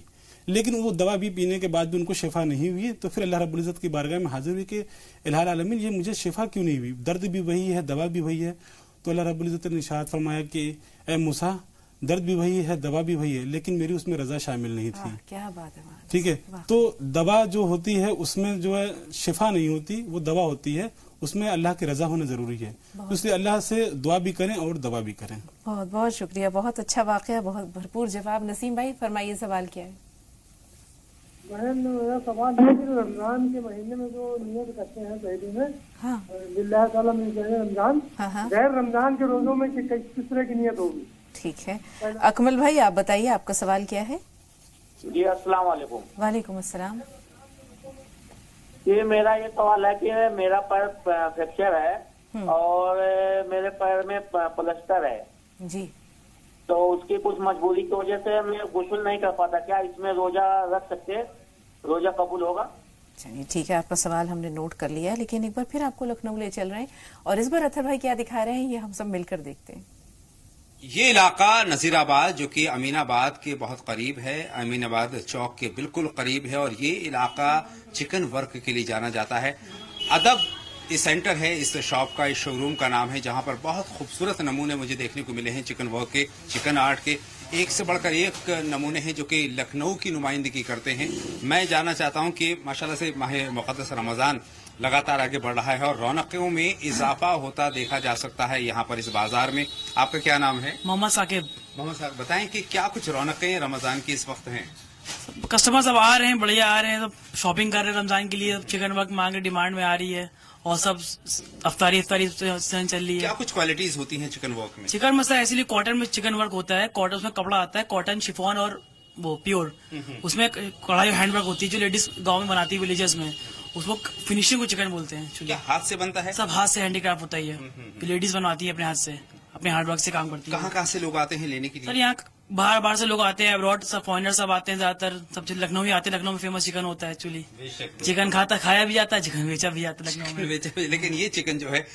[SPEAKER 5] लेकिन वो दवा भी पीने के बाद भी उनको शिफा नहीं हुई, तो फिर अल्लाह रब्बुल इज्जत की बारगाह में हाजिर हुई कि इलाही आलमीन ये मुझे शिफा क्यों नहीं हुई, दर्द भी वही है, दवा भी वही है। तो अल्लाह रब्बुल इज्जत ने इरशाद फरमाया कि ए मूसा, दर्द भी वही है, दवा भी वही है, लेकिन मेरी उसमें रजा शामिल नहीं थी।
[SPEAKER 1] क्या बात है।
[SPEAKER 5] ठीक है, तो दवा जो होती है उसमें जो है शिफा नहीं होती, वो दवा होती है, उसमें अल्लाह की रजा होना जरूरी है। इसलिए अल्लाह से दुआ भी करें और दवा भी करें।
[SPEAKER 1] बहुत बहुत शुक्रिया, बहुत अच्छा वाकया, बहुत भरपूर जवाब। नसीम भाई फरमाइए, सवाल क्या है?
[SPEAKER 14] बहन, मेरा सवाल है कि रमजान के महीने में जो नियत करते हैं पहले में, बिल्लाह ताला में रमजान, गैर रमजान के रोजों में किस तरह की नियत होगी?
[SPEAKER 1] ठीक है, अकमल भाई आप बताइए, आपका सवाल क्या है?
[SPEAKER 15] जी अस्सलाम वालेकुम।
[SPEAKER 1] वालेकुम अस्सलाम।
[SPEAKER 15] ये मेरा ये सवाल है कि मेरा पैर फ्रैक्चर है और मेरे पैर में प्लास्टर है
[SPEAKER 1] जी,
[SPEAKER 15] तो उसकी कुछ मजबूरी की वजह से मैं गुस्ल नहीं कर पाता, क्या इसमें रोजा रख सकते हैं, रोजा कबूल होगा?
[SPEAKER 1] चलिए ठीक है, आपका सवाल हमने नोट कर लिया, लेकिन एक बार फिर आपको लखनऊ ले चल रहे हैं और इस बार अथर भाई क्या दिखा रहे हैं ये हम सब मिलकर देखते हैं।
[SPEAKER 12] ये इलाका नजीराबाद जो कि अमीनाबाद के बहुत करीब है, अमीनाबाद चौक के बिल्कुल करीब है और ये इलाका चिकन वर्क के लिए जाना जाता है। अदब ये सेंटर है, इस शॉप का, इस शोरूम का नाम है, जहां पर बहुत खूबसूरत नमूने मुझे देखने को मिले हैं चिकन वर्क के, चिकन आर्ट के। एक से बढ़कर एक नमूने हैं जो कि लखनऊ की नुमाइंदगी करते हैं। मैं जानना चाहता हूं कि माशाल्लाह से माह मुक़द्दस रमज़ान लगातार आगे बढ़ रहा है और रौनकों में इजाफा होता देखा जा सकता है यहाँ पर इस बाजार में। आपका क्या नाम है?
[SPEAKER 16] मोहम्मद साकिब।
[SPEAKER 12] मोहम्मद साकिब, बताएं कि क्या कुछ रौनकें रमज़ान की इस वक्त हैं?
[SPEAKER 16] कस्टमर सब आ रहे हैं, बढ़िया आ रहे हैं, सब शॉपिंग कर रहे हैं रमजान के लिए। चिकन वर्क मांग डिमांड में आ रही है और सब अफ्तारी चल रही है।
[SPEAKER 12] क्या कुछ क्वालिटीज होती हैं चिकन वर्क में?
[SPEAKER 16] चिकन मसाला एक्चुअली कॉटन में चिकन वर्क होता है। कॉटन उसमें कपड़ा आता है, कॉटन, शिफॉन और वो प्योर। उसमें कढ़ाई हैंड वर्क होती है जो लेडीज गाँव में बनाती है विलेजेस में, उसको फिनिशिंग को चिकन बोलते हैं।
[SPEAKER 12] क्या हाथ से बनता है?
[SPEAKER 16] सब हाथ से हैंडीक्राफ्ट होता ही है। लेडीज बनवाती है अपने हाथ से, अपने हार्ड वर्क से काम करती है।
[SPEAKER 12] कहाँ से लोग आते हैं लेने के लिए?
[SPEAKER 16] सर यहाँ बाहर से लोग आते हैं, अब्रॉड सब फॉरेनर सब आते हैं ज्यादातर। सब लखनऊ ही आते हैं, लखनऊ में फेमस चिकन होता है एक्चुअली। चिकन खाया भी जाता है, चिकन बेचा भी जाता है लखनऊ में।
[SPEAKER 12] बेचा भी, लेकिन ये चिकन जो है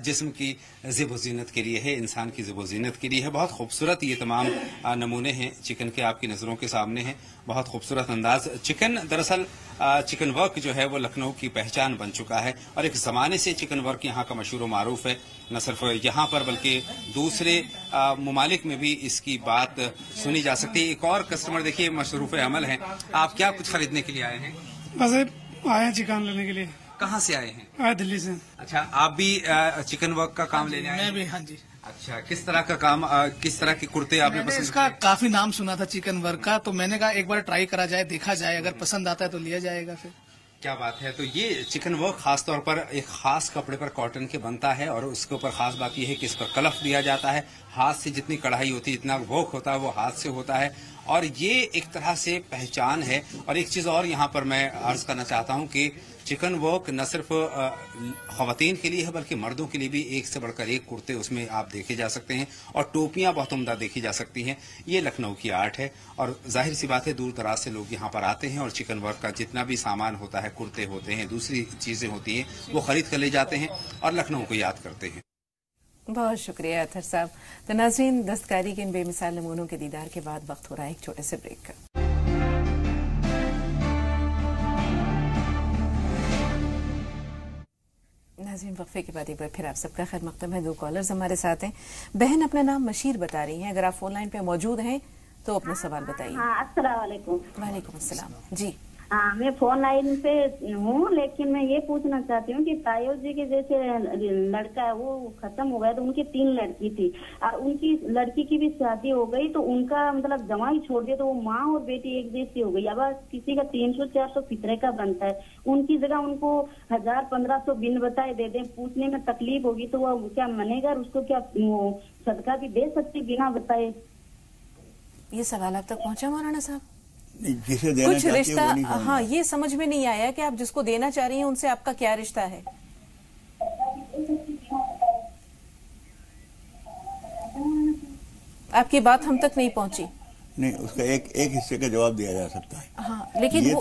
[SPEAKER 12] जिस्म की ज़िब जीनत के लिए है, इंसान की ज़िब जीनत के लिए है। बहुत खूबसूरत ये तमाम नमूने हैं चिकन के, आपकी नज़रों के सामने हैं। बहुत खूबसूरत अंदाज। चिकन दरअसल चिकन वर्क जो है वो लखनऊ की पहचान बन चुका है और एक ज़माने से चिकन वर्क यहाँ का मशहूर व मारूफ है। न सिर्फ यहाँ पर बल्कि दूसरे ममालिक में भी इसकी बात सुनी जा सकती है। एक और कस्टमर देखिए मशरूफ अमल हैं। आप क्या कुछ खरीदने के लिए आए हैं?
[SPEAKER 17] बस आए हैं चिकन लेने के लिए।
[SPEAKER 12] कहाँ से आए हैं?
[SPEAKER 17] आए दिल्ली से।
[SPEAKER 12] अच्छा, आप भी चिकन वर्क का काम लेने आए हैं?
[SPEAKER 17] मैं भी, हाँ जी।
[SPEAKER 12] अच्छा, किस तरह का काम, किस तरह के कुर्ते आपने पसंद?
[SPEAKER 17] इसका काफी नाम सुना था चिकन वर्क का, तो मैंने कहा एक बार ट्राई करा जाए, देखा जाए, अगर पसंद आता है तो लिया जाएगा फिर।
[SPEAKER 12] क्या बात है। तो ये चिकन वर्क खास तौर पर एक खास कपड़े पर कॉटन के बनता है और उसके ऊपर खास बात यह है कि इस पर कलफ दिया जाता है। हाथ से जितनी कढ़ाई होती है, जितना वर्क होता है वो हाथ से होता है और ये एक तरह से पहचान है। और एक चीज और यहाँ पर मैं अर्ज करना चाहता हूँ कि चिकन वर्क न सिर्फ खवातीन के लिए है बल्कि मर्दों के लिए भी एक से बढ़कर एक कुर्ते उसमें आप देखे जा सकते हैं और टोपियां बहुत उम्दा देखी जा सकती हैं। ये लखनऊ की आर्ट है और जाहिर सी बात है दूर दराज से लोग यहाँ पर आते हैं और चिकन वर्क का जितना भी सामान होता है, कुर्ते होते हैं, दूसरी चीजें होती हैं, वो खरीद कर ले जाते हैं और लखनऊ को याद करते हैं।
[SPEAKER 1] बहुत शुक्रिया अतहर साहब। तो नाज़रीन, दस्तकारी के इन बेमिसाल नमूनों के दीदार के बाद वक्त हो रहा है एक छोटे से ब्रेक का। नाज़रीन, वक्फे के बाद एक बार फिर आप सबका खैर मक़दम है। दो कॉलर्स हमारे साथ हैं। बहन अपना नाम मशीर बता रही हैं, अगर आप फोन लाइन पे मौजूद हैं तो अपना सवाल बताइए।
[SPEAKER 18] अस्सलाम वालेकुम।
[SPEAKER 1] वालेकुम अस्सलाम जी।
[SPEAKER 18] हाँ, मैं फोन लाइन पे हूँ, लेकिन मैं ये पूछना चाहती हूँ कि तायो जी के जैसे लड़का है वो खत्म हो गया, तो उनकी 3 लड़की थी और उनकी लड़की की भी शादी हो गई, तो उनका मतलब जवाई छोड़ दिया, तो वो माँ और बेटी एक जैसी हो गई। अब किसी का 300-400 फितरे का बनता है, उनकी जगह उनको 1000-1500 बिन बताए दे दें, पूछने में तकलीफ होगी तो वो क्या मनेगा? उसको क्या सदका भी दे सकती बिना बताए?
[SPEAKER 1] ये सवाल आप तक पहुँचा मौलाना साहब?
[SPEAKER 4] जिसे देना
[SPEAKER 1] कुछ रिश्ता, हाँ, ये समझ में नहीं आया कि आप जिसको देना चाह रही हैं उनसे आपका क्या रिश्ता है? आपकी बात हम तक नहीं पहुंची।
[SPEAKER 4] नहीं, उसका एक हिस्से का जवाब दिया जा सकता है।
[SPEAKER 1] हाँ, लेकिन
[SPEAKER 4] ये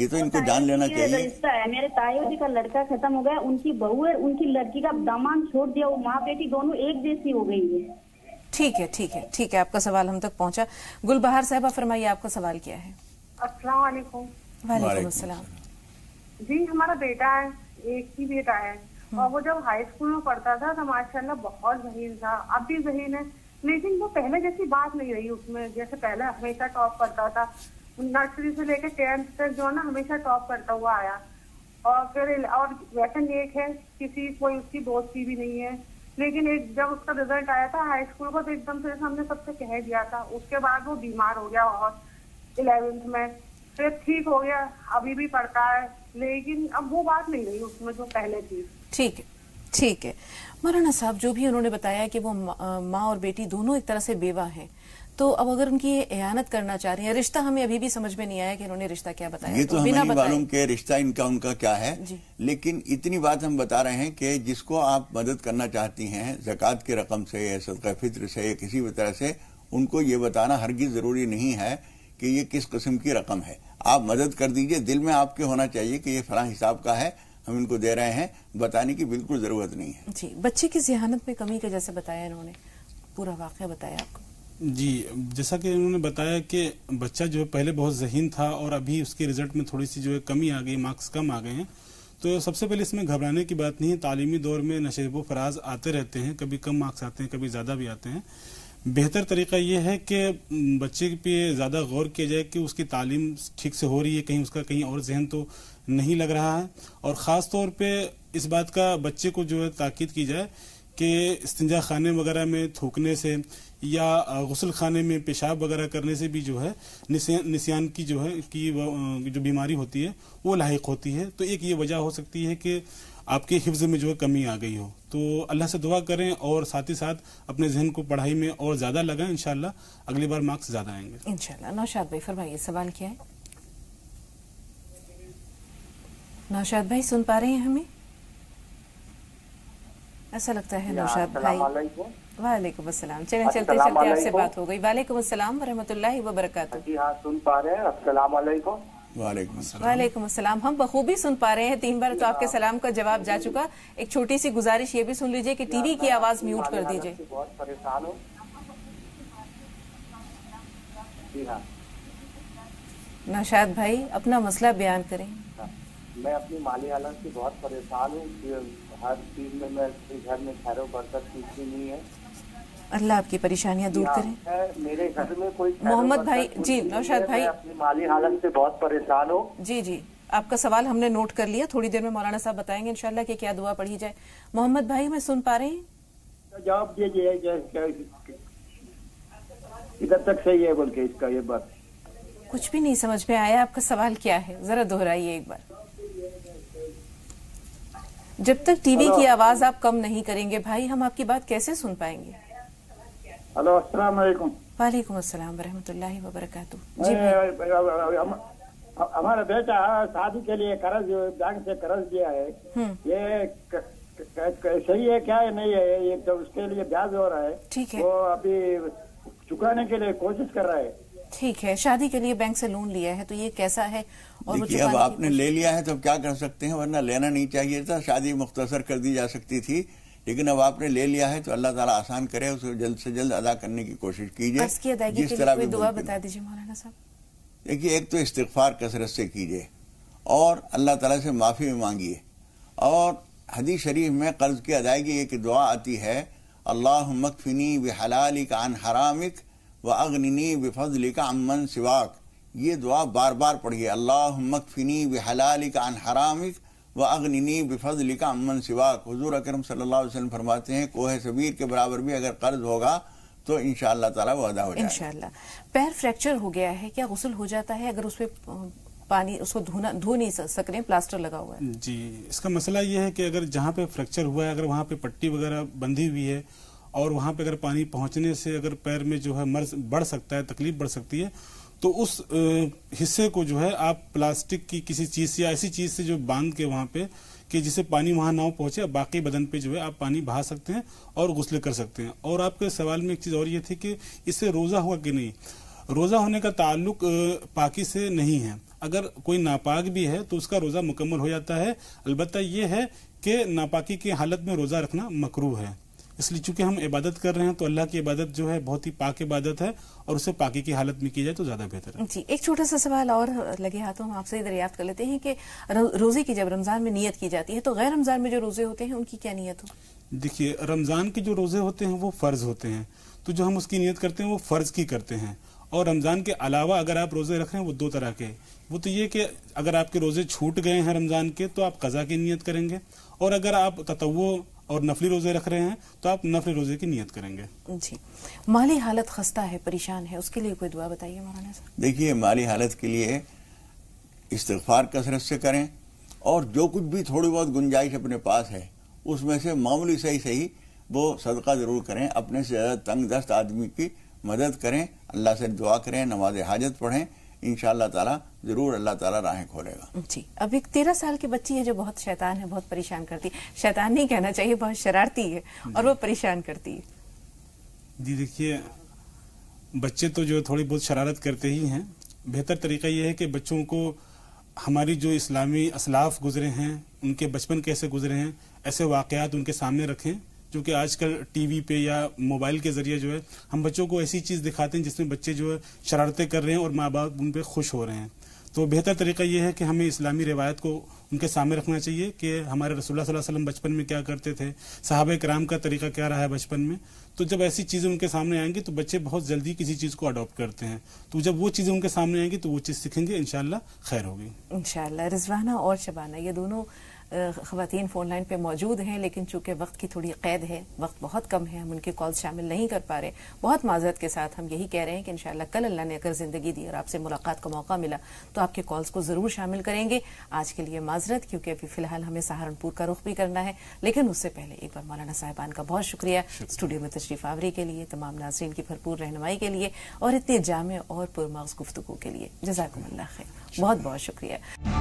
[SPEAKER 4] तो इनको जान लेना चाहिए।
[SPEAKER 18] रिश्ता है, मेरे तायो जी का लड़का खत्म हो गया, उनकी बहू है, उनकी लड़की का दामाद छोड़ दिया, वो माँ बेटी दोनों एक जैसी हो गई है।
[SPEAKER 1] ठीक है, ठीक है, ठीक है, आपका सवाल हम तक पहुंचा। गुलबहार साहबा फरमाइए, आपका सवाल क्या है?
[SPEAKER 19] अस्सलाम वालेकुम।
[SPEAKER 1] वालेकुम अस्सलाम।
[SPEAKER 19] जी, हमारा बेटा है, एक ही बेटा है और वो जब हाई स्कूल में पढ़ता था तो माशाल्लाह बहुत ज़हीन था, अब भी ज़हीन है, लेकिन वो पहले जैसी बात नहीं रही उसमें। जैसे पहले हमेशा टॉप करता था, नर्सरी से लेकर 10th तक जो है ना हमेशा टॉप करता हुआ आया। और फिर और वैसे नेक है, किसी कोई उसकी दोस्ती भी नहीं है, लेकिन एक जब उसका रिजल्ट आया था हाई स्कूल का तो एकदम से हमने सबसे कह दिया था। उसके बाद वो बीमार हो गया और 11th में, फिर ठीक हो गया, अभी भी पढ़ता है, लेकिन अब वो बात नहीं रही उसमें जो पहले थी।
[SPEAKER 1] ठीक है, ठीक है मौलाना साहब, जो भी उन्होंने बताया कि वो माँ और बेटी दोनों एक तरह से बेवा हैं, तो अब अगर उनकी एहानत करना चाह रही है, रिश्ता हमें अभी भी समझ में नहीं आया कि उन्होंने रिश्ता क्या बताया।
[SPEAKER 4] ये तो हमें नहीं मालूम कि रिश्ता इनका उनका क्या है, लेकिन इतनी बात हम बता रहे हैं कि जिसको आप मदद करना चाहती हैं ज़कात की रकम से या सदका फित्र से या किसी भी तरह से, उनको ये बताना हरगिज जरूरी नहीं है कि ये किस किस्म की रकम है। आप मदद कर दीजिए, दिल में आपके होना चाहिए कि ये फलां हिसाब का है, हम इनको दे रहे हैं, बताने की बिल्कुल जरूरत नहीं है।
[SPEAKER 1] जी, बच्चे की ज़हानत में कमी का जैसे बताया इन्होंने, पूरा वाक़या बताया आपको।
[SPEAKER 5] जी, जैसा कि उन्होंने बताया कि बच्चा जो है पहले बहुत ज़हीन था और अभी उसके रिजल्ट में थोड़ी सी जो है कमी आ गई, मार्क्स कम आ गए हैं, تو سب سے پہلے اس میں گھبرانے کی بات نہیں ہے. تعلیمی دور میں نشیب و فراز آتے رہتے ہیں, کبھی کم مارکس آتے ہیں, کبھی زیادہ بھی آتے ہیں. بہتر طریقہ یہ ہے کہ بچے پہ زیادہ غور کیا جائے کہ اس کی تعلیم ٹھیک سے ہو رہی ہے, کہیں اس کا کہیں اور ذہن تو نہیں لگ رہا ہے. اور خاص طور پہ اس بات کا بچے کو جو ہے تاکید کی جائے کہ استنجا خانے وغیرہ میں تھوکنے سے یا غسل خانے میں پیشاب وغیرہ کرنے سے بھی جو ہے نسیان کی جو ہے کی جو بیماری ہوتی ہے وہ لاحق ہوتی ہے. تو ایک یہ وجہ ہو سکتی ہے کہ آپ کے حفظ میں جو ہے کمی آ گئی ہو. تو اللہ سے دعا کریں اور ساتھ ہی ساتھ اپنے ذہن کو پڑھائی میں اور زیادہ لگائیں, انشاءاللہ اگلی بار مارکس زیادہ آئیں گے
[SPEAKER 1] انشاءاللہ. نوشاد بھائی فرمائیے, سوال کیا ہے؟ نوشاد بھائی سن پا رہے ہیں ہمیں؟ ایسا لگتا ہے نوشاد بھائی. وعلیکم السلام. چلیں چلتے چلتے آپ سے بات ہو گئی. وعلیکم السلام ورحمۃ اللہ وبرکاتہ.
[SPEAKER 20] جی ہاں سن پا رہے ہیں. السلام علیکم.
[SPEAKER 4] وعلیکم السلام.
[SPEAKER 1] وعلیکم السلام. ہم بخوبی سن پا رہے ہیں, 3 بار تو آپ کے سلام کا جواب جا چکا. ایک چھوٹی سی گزارش یہ بھی سن لیجئے کہ ٹی وی کی آواز میوٹ کر دیجئے.
[SPEAKER 20] بہت پریشان ہوں. جی ہاں
[SPEAKER 1] نوشاد بھائی اپنا مسئلہ بیان کریں.
[SPEAKER 20] میں اپنی مالی حالت سے بہت پریشان ہوں. ہر چیز میں گھر میں خیر و برکت کچھ نہیں ہے.
[SPEAKER 1] اللہ آپ کی پریشانیاں دور کریں.
[SPEAKER 20] میرے گھر میں کوئی
[SPEAKER 1] محمد بھائی. جی نوشاد بھائی
[SPEAKER 20] اپنی مالی حالت سے بہت پریشان ہوں.
[SPEAKER 1] جی جی آپ کا سوال ہم نے نوٹ کر لیا. تھوڑی دیر میں مولانا صاحب بتائیں گے انشاءاللہ کہ کیا دعا پڑھی جائے. محمد بھائی میں سن پا رہے ہیں؟
[SPEAKER 20] جواب دیجیے ادھر تک صحیح ہے بول کے اس کا یہ بات
[SPEAKER 1] کچھ بھی نہیں سمجھ میں آیا. آپ کا سوال کیا ہے ذرا دہرائیے ایک بار. جب تک ٹی وی کی آواز آپ کم نہیں کریں گے بھائی ہم آپ کی بات کیسے سن پائیں گے؟
[SPEAKER 20] ہلو السلام علیکم.
[SPEAKER 1] وعلیکم السلام ورحمۃ اللہ وبرکاتہ.
[SPEAKER 20] جی ہمارا بیٹا شادی کے لیے قرض بینک سے قرض لیا ہے. یہ صحیح ہے کیا نہیں ہے؟ یہ تو اس کے لیے بیاج ہو رہا ہے.
[SPEAKER 1] ٹھیک ہے.
[SPEAKER 20] وہ ابھی چکانے کے لیے کوشش کر رہا ہے.
[SPEAKER 1] ٹھیک ہے. شادی کے لیے بینک سے لون لیا ہے تو یہ کیسا ہے؟ اور
[SPEAKER 4] دیکھیے اب آپ نے لے لیا ہے تو کیا کر سکتے ہیں, ورنہ لینا نہیں چاہیے تھا. شادی مختصر کر دی جا سکتی تھی, لیکن اب آپ نے لے لیا ہے تو اللہ تعالیٰ آسان کرے, اسے جلد سے جلد ادا کرنے کی کوشش کیجیے.
[SPEAKER 1] جس طرح بھی دعا بتا دیجیے مولانا صاحب.
[SPEAKER 4] دیکھیے ایک تو استغفار کثرت سے کیجیے اور اللہ تعالیٰ سے معافی مانگیے. اور حدیث شریف میں قرض کی ادائیگی ایک دعا آتی ہے, اللہم اکفنی بحلالک عن حرامک واغننی بفضلک عمن سواک. یہ دعا بار بار پڑھیے, اللہم اکفنی بحلالک عن حرامک واغننی بفضلک عمن سواک. حضور اکرم صلی اللہ علیہ وسلم فرماتے ہیں کوہ صبیر کے برابر بھی اگر قرض ہوگا تو انشاءاللہ تعالیٰ وہ ادا ہو جائے گا.
[SPEAKER 1] انشاءاللہ. پیر فریکچر ہو گیا ہے, کیا غسل ہو جاتا ہے اگر اس پہ پانی اس کو دھو نہیں سک رہے, پلاسٹر لگا ہوا ہے؟
[SPEAKER 5] جی اس کا مسئلہ یہ ہے کہ اگر جہاں پہ فریکچر ہوا ہے اگر وہاں پہ پٹی وغیرہ بندھی ہوئی ہے اور وہاں پہ اگر پانی پہنچنے سے اگر پیر میں جو ہے مرض بڑھ سکتا ہے, تکلیف بڑھ سکتی ہے, تو اس حصے کو جو ہے آپ پلاسٹک کی کسی چیز سے یا ایسی چیز سے جو باندھ کے وہاں پہ کہ جسے پانی وہاں نہ پہنچے, باقی بدن پہ جو ہے آپ پانی بہا سکتے ہیں اور غسل کر سکتے ہیں. اور آپ کے سوال میں ایک چیز اور یہ تھی کہ اس سے روزہ ہوا کہ نہیں. روزہ ہونے کا تعلق پاکی سے نہیں ہے. اگر کوئی ناپاک بھی ہے تو اس کا روزہ مکمل ہو جاتا ہے. البتہ یہ ہے کہ ناپاکی کی حالت میں روزہ رکھنا مکروہ ہے. اس لیے چونکہ ہم عبادت کر رہے ہیں تو اللہ کی عبادت جو ہے بہت ہی پاک عبادت ہے اور اسے پاکی کی حالت میں کی جائے تو زیادہ بہتر ہے.
[SPEAKER 1] جی ایک چھوٹا سا سوال اور لگے ہاتھوں ہم آپ سے دریافت کر لیتے ہیں کہ روزے کی جب رمضان میں نیت کی جاتی ہے تو غیر رمضان میں جو روزے ہوتے ہیں ان کی کیا نیت ہو؟
[SPEAKER 5] دیکھیے رمضان کے جو روزے ہوتے ہیں وہ فرض ہوتے ہیں, تو جو ہم اس کی نیت کرتے ہیں وہ فرض کی کرتے ہیں. اور رمضان کے علاوہ اگر آپ روزے رکھ رہے ہیں وہ 2 طرح کے. وہ تو یہ کہ اگر آپ کے روزے چھوٹ گئے ہیں رمضان کے تو آپ قضا کی نیت کریں گے, اور اگر آپ تطوع اور نفلی روزے رکھ رہے ہیں تو آپ نفلی روزے کی نیت کریں گے.
[SPEAKER 1] جی مالی حالت خستہ ہے, پریشان ہے, اس کے لیے کوئی دعا بتائیے مولانا صاحب.
[SPEAKER 4] دیکھیے مالی حالت کے لیے استغفار کثرت سے کریں اور جو کچھ بھی تھوڑی بہت گنجائش اپنے پاس ہے اس میں سے معمولی صحیح وہ صدقہ ضرور کریں. اپنے سے زیادہ تنگ دست آدمی کی مدد کریں, اللہ سے دعا کریں, نماز حاجت پڑھیں, انشاءاللہ تعالیٰ ضرور اللہ تعالیٰ راہیں کھولے گا.
[SPEAKER 1] جی اب ایک 13 سال کی بچی ہے جو بہت شیطان ہے, بہت پریشان کرتی, شیطان نہیں کہنا چاہیے, بہت شرارتی ہے اور وہ پریشان کرتی ہے.
[SPEAKER 5] جی دیکھیے بچے تو جو تھوڑی بہت شرارت کرتے ہی ہیں. بہتر طریقہ یہ ہے کہ بچوں کو ہماری جو اسلامی اسلاف گزرے ہیں ان کے بچپن کیسے گزرے ہیں ایسے واقعات ان کے سامنے رکھیں, جو کہ آج کل ٹی وی پہ یا موبائل کے ذریعے جو ہے ہم بچوں کو ایسی چیز دکھاتے ہیں جس میں بچے جو ہے شرارتیں کر رہے ہیں اور ماں باپ ان پہ خوش ہو رہے ہیں. तो बेहतर तरीका ये है कि हमें इस्लामी रिवायत को उनके सामने रखना चाहिए कि हमारे रसूलुल्लाह सल्लल्लाहु अलैहि वसल्लम बचपन में क्या करते थे, सहाबा किराम का तरीका क्या रहा है बचपन में। तो जब ऐसी चीज़ें उनके सामने आएंगी तो बच्चे बहुत जल्दी किसी चीज़ को अडॉप्ट करते हैं, तो जब वो चीज़ें उनके सामने आएंगी तो वो चीज़ सीखेंगे, इंशाअल्लाह खैर होगी।
[SPEAKER 1] इंशाअल्लाह। रिजवाना और शबाना ये दोनों ख़वातीन फ़ोन लाइन पे मौजूद हैं, लेकिन चूंकि वक्त की थोड़ी कैद है, वक्त बहुत कम है, हम उनके कॉल शामिल नहीं कर पा रहे। बहुत माजरत के साथ हम यही कह रहे हैं कि इंशाअल्लाह कल अल्लाह ने अगर ज़िंदगी दी और आपसे मुलाकात का मौका मिला तो आपके कॉल्स को ज़रूर शामिल करेंगे। आज के लिए माजरत, क्योंकि अभी फ़िलहाल हमें सहारनपुर का रुख भी करना है, लेकिन उससे पहले एक बार मौलाना साहिबान का बहुत शुक्रिया स्टूडियो में तशरीफ़ आवरी के लिए, तमाम नाज़रीन की भरपूर रहनुमाई के लिए और इतने जामे और पुरमग़ज़ गुफ्तगू के लिए। जज़ाकुमुल्लाह खैर, बहुत बहुत शुक्रिया।